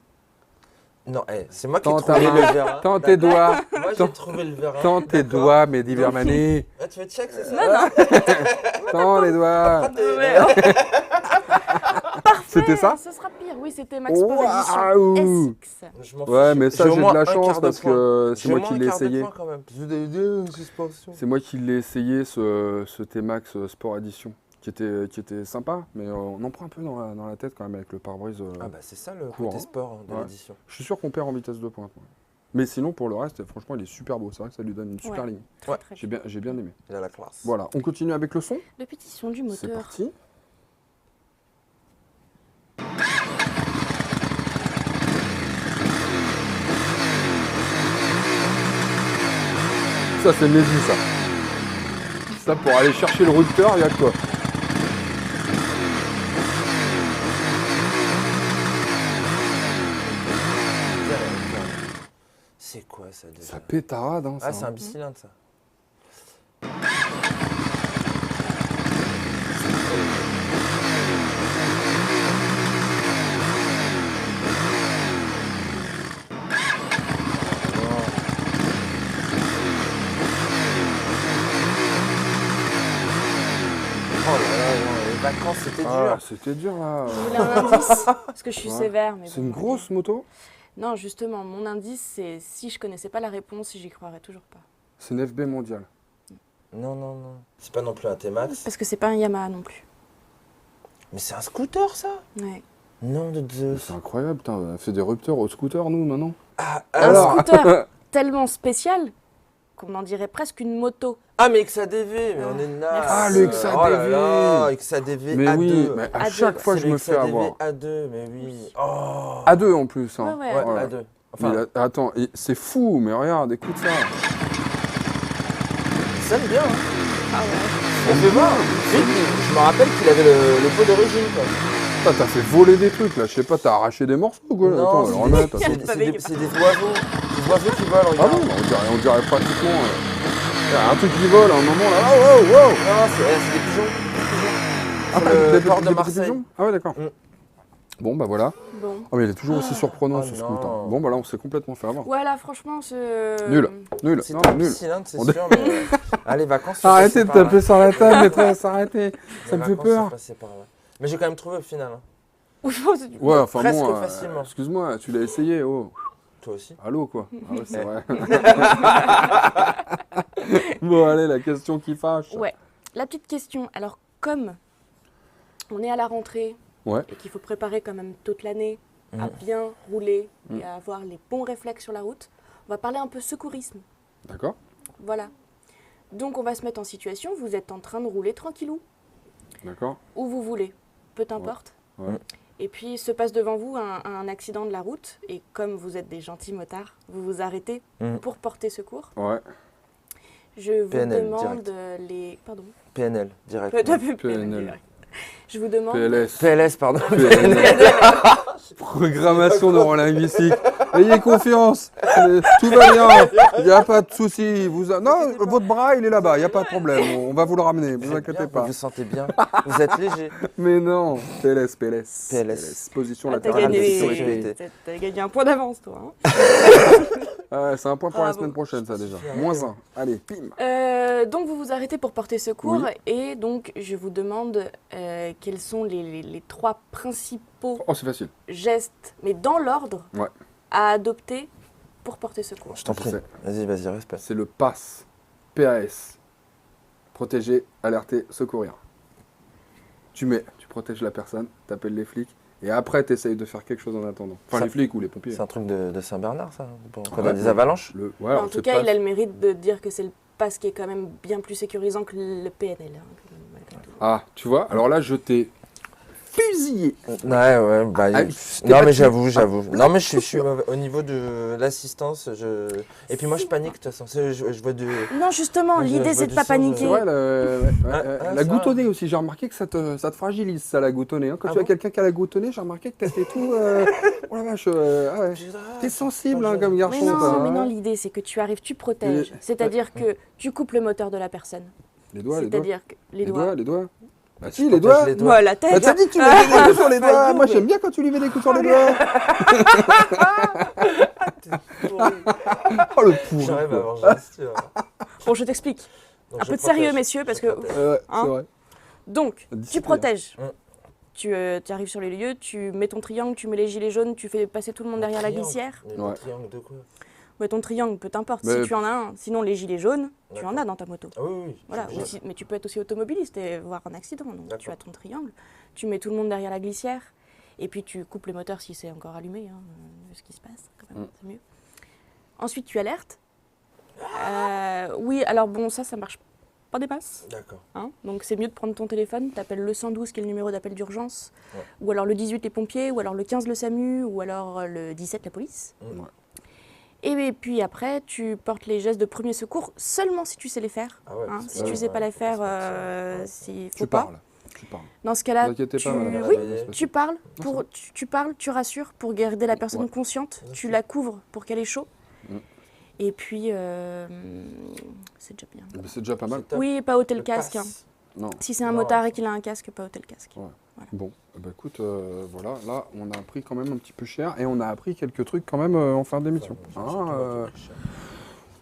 Non, c'est moi qui ai trouvé le vérin. Tends tes doigts. Moi j'ai trouvé le vérin. Tends tes doigts, Mehdi Vermané. Tu veux check, c'est ça? Non. Tends les doigts. Parfait. C'était ça? Ce sera pire, oui, c'était Max Sport Edition SX. Ouais, mais ça, j'ai de la chance parce que c'est moi qui l'ai essayé. C'est moi qui l'ai essayé, ce T-Max Sport Edition, qui était sympa, mais on en prend un peu dans la tête quand même avec le pare-brise. Ah bah c'est ça le côté sport de l'édition. Je suis sûr qu'on perd en vitesse de pointe. Ouais. Mais sinon, pour le reste, franchement, il est super beau. C'est vrai que ça lui donne une super ligne. Très j'ai bien aimé. Il a la classe. Voilà, on continue avec le son. Le petit son du moteur. C'est parti. Ça, c'est Mehdi, ça. Ça, pour aller chercher le rupteur, il y a quoi? C'est quoi ça déjà? Ça pétarade, hein, ça. Ah, c'est un bicylindre, ça. vacances, c'était dur. Ah, c'était dur là. Vous voulez un indice? Parce que je suis sévère. Mais c'est une grosse moto? Non, justement, mon indice, c'est si je connaissais pas la réponse, j'y croirais toujours pas. C'est une FB mondiale. Non. C'est pas non plus un T-Max. Parce que c'est pas un Yamaha non plus. Mais c'est un scooter, ça? Ouais. Non de Zeus. C'est incroyable, putain, on a fait des rupteurs au scooter, nous, maintenant. Un scooter tellement spécial qu'on en dirait presque une moto. Ah, mais XADV, mais on est naze. Ah, le XADV. Oh là là, XADV mais A2. Oui, mais à chaque fois, je me fais avoir. A2, mais oui. Oh. A2 en plus. Hein. Ouais. A2. Enfin, mais là, attends, c'est fou, mais regarde, écoute ça. Ça sonne bien. Hein. Ah ouais. On fait voir. Je me rappelle qu'il avait le pot d'origine, quoi. T'as fait voler des trucs là, je sais pas, t'as arraché des morceaux ou quoi? Non, attends, alors là, c'est des oiseaux. Des oiseaux qui volent, Ah regarde. bon, on dirait pratiquement. Il y a un truc qui vole à un moment là. Oh, wow. Non, c'est des pigeons. Ah, le port de des Marseille. pigeons. Ah ouais, d'accord. Bon, bah voilà. Bon. Oh, mais il est toujours aussi surprenant ce non. scoot. Hein. Bon, bah là, on s'est complètement fait avoir. Ouais, là, franchement, c'est. Nul. C'est Non, pas nul. difficile, hein, c'est sûr, mais. Allez, vacances. Arrêtez de taper sur la table, maîtresse, arrêtez. Ça me fait peur. Mais j'ai quand même trouvé au final. Hein. Ouais, enfin presque bon, facilement. excuse-moi, tu l'as essayé, oh. Toi aussi. Allô, quoi. Ah ouais, c'est vrai. Bon, allez, la question qui fâche. Ouais. La petite question. Alors, comme on est à la rentrée et qu'il faut préparer quand même toute l'année à bien rouler et à avoir les bons réflexes sur la route, on va parler un peu secourisme. D'accord. Voilà. Donc, on va se mettre en situation. Vous êtes en train de rouler tranquillou. D'accord. Où vous voulez. Peu importe. Ouais. Et puis, se passe devant vous un accident de la route. Et comme vous êtes des gentils motards, vous vous arrêtez pour porter secours. Ouais. Je vous PNL, demande direct. les... Pardon. PNL, direct. PNL. Je vous demande... PLS, pardon. Programmation neurolinguistique. Ayez confiance. Tout va bien. Il n'y a pas de souci. Non, votre bras, il est là-bas. Il n'y a pas de problème. On va vous le ramener. Ne vous inquiétez pas. Vous vous sentez bien. Vous êtes léger. Mais non. PLS. Position latérale de sécurité. T'as gagné un point d'avance, toi. Ouais, c'est un point pour la semaine prochaine, ça déjà. -1. Allez, pim. Donc vous vous arrêtez pour porter secours et donc je vous demande quels sont les 3 principaux c'est facile. gestes, mais dans l'ordre, à adopter pour porter secours. Je t'en prie. Vas-y, respect. C'est le PAS. PAS. Protéger, alerter, secourir. Tu protèges la personne, t'appelles les flics. Et après, tu essayes de faire quelque chose en attendant. Enfin, les flics ou les pompiers. C'est un truc de Saint-Bernard, ça? Quand on a des avalanches? En tout cas, il a le mérite de dire que c'est le PAS qui est quand même bien plus sécurisant que le PNL. Ah, tu vois? Alors là, je t'ai fusillé. Ouais, bah... non, mais j'avoue. Non, mais je suis au niveau de l'assistance, Et puis moi, je panique, de toute façon. Je vois du... Non, justement, l'idée, c'est de pas paniquer. Ouais, la goutte au nez aussi. J'ai remarqué que ça te fragilise, ça, la goutte au nez. Hein. Quand tu as quelqu'un qui a la goutte au nez, j'ai remarqué que t'étais tout... Oh la vache, t'es sensible comme garçon. Mais non, l'idée, c'est que tu arrives, tu protèges. C'est-à-dire que tu coupes le moteur de la personne. Les doigts, C'est-à-dire que les doigts. Bah si, les doigts. Ouais, la tête. Bah t'as dit que tu lui mets des coups sur les doigts. Moi, j'aime bien quand tu lui mets des coups sur les doigts. Oh, le pourri. J'arrive à avoir Bon, je t'explique. Un peu de sérieux, messieurs, parce que... c'est vrai. Donc, tu protèges. Tu arrives sur les lieux, tu mets ton triangle, tu mets les gilets jaunes, tu fais passer tout le monde derrière la glissière. Le triangle de quoi? Ouais, ton triangle, peu importe, si tu en as un. Sinon, les gilets jaunes, tu en as dans ta moto. Ah oui. Voilà. Mais tu peux être aussi automobiliste et voir un accident. Donc, tu as ton triangle, tu mets tout le monde derrière la glissière, et puis tu coupes le moteur si c'est encore allumé, ce qui se passe, quand même, c'est mieux. Ensuite, tu alertes. Oui, alors bon, ça marche pas des masses. D'accord. Donc, c'est mieux de prendre ton téléphone, t'appelles le 112, qui est le numéro d'appel d'urgence, ou alors le 18, les pompiers, ou alors le 15, le SAMU, ou alors le 17, la police. Et puis après, tu portes les gestes de premier secours seulement si tu sais les faire. Si tu ne sais pas les faire, il faut pas. Tu parles. Dans ce cas-là, tu parles, tu rassures pour garder la personne consciente, tu la couvres pour qu'elle ait chaud. Et puis, c'est déjà bien. C'est déjà pas mal. Oui, pas ôter le casque. Non. Si c'est un motard et qu'il a un casque, pas ôter le casque. Voilà. Bon, écoute, voilà, là, on a appris quand même un petit peu cher et on a appris quelques trucs quand même en fin d'émission.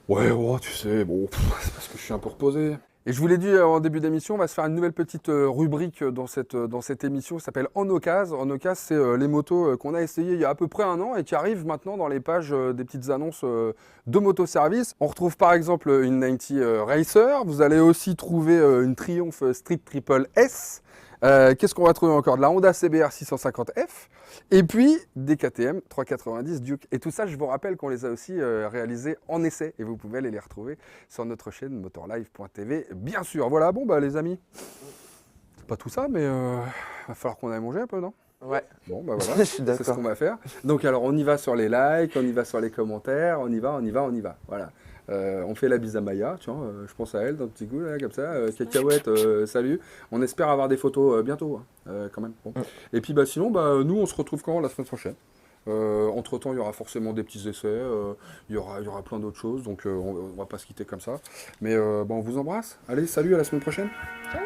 Ouais, tu sais, bon, c'est parce que je suis un peu reposé. Et je vous l'ai dit en début d'émission, on va se faire une nouvelle petite rubrique dans cette émission qui s'appelle En Occasion. En Occasion, c'est les motos qu'on a essayées il y a à peu près un an et qui arrivent maintenant dans les pages des petites annonces de motoservice. On retrouve par exemple une 90 Racer. Vous allez aussi trouver une Triumph Street Triple S. Qu'est-ce qu'on va trouver encore? De la Honda CBR 650F et puis des KTM 390 Duke. Et tout ça, je vous rappelle qu'on les a aussi réalisés en essai et vous pouvez aller les retrouver sur notre chaîne motorlive.tv, bien sûr. Voilà, bon, bah les amis, c'est pas tout ça, mais va falloir qu'on aille manger un peu, non? Ouais. Bon, bah voilà, c'est ce qu'on va faire. Donc, alors, on y va sur les likes, on y va sur les commentaires, on y va. Voilà. On fait la bise à Maya, tiens, je pense à elle d'un petit coup, là, comme ça. Cacahuète, salut. On espère avoir des photos bientôt, quand même. Bon. Et puis, bah, sinon, bah, nous, on se retrouve quand la semaine prochaine. Entre-temps, il y aura forcément des petits essais, il y aura plein d'autres choses, donc on va pas se quitter comme ça. Mais bah, on vous embrasse. Allez, salut, à la semaine prochaine. Ciao.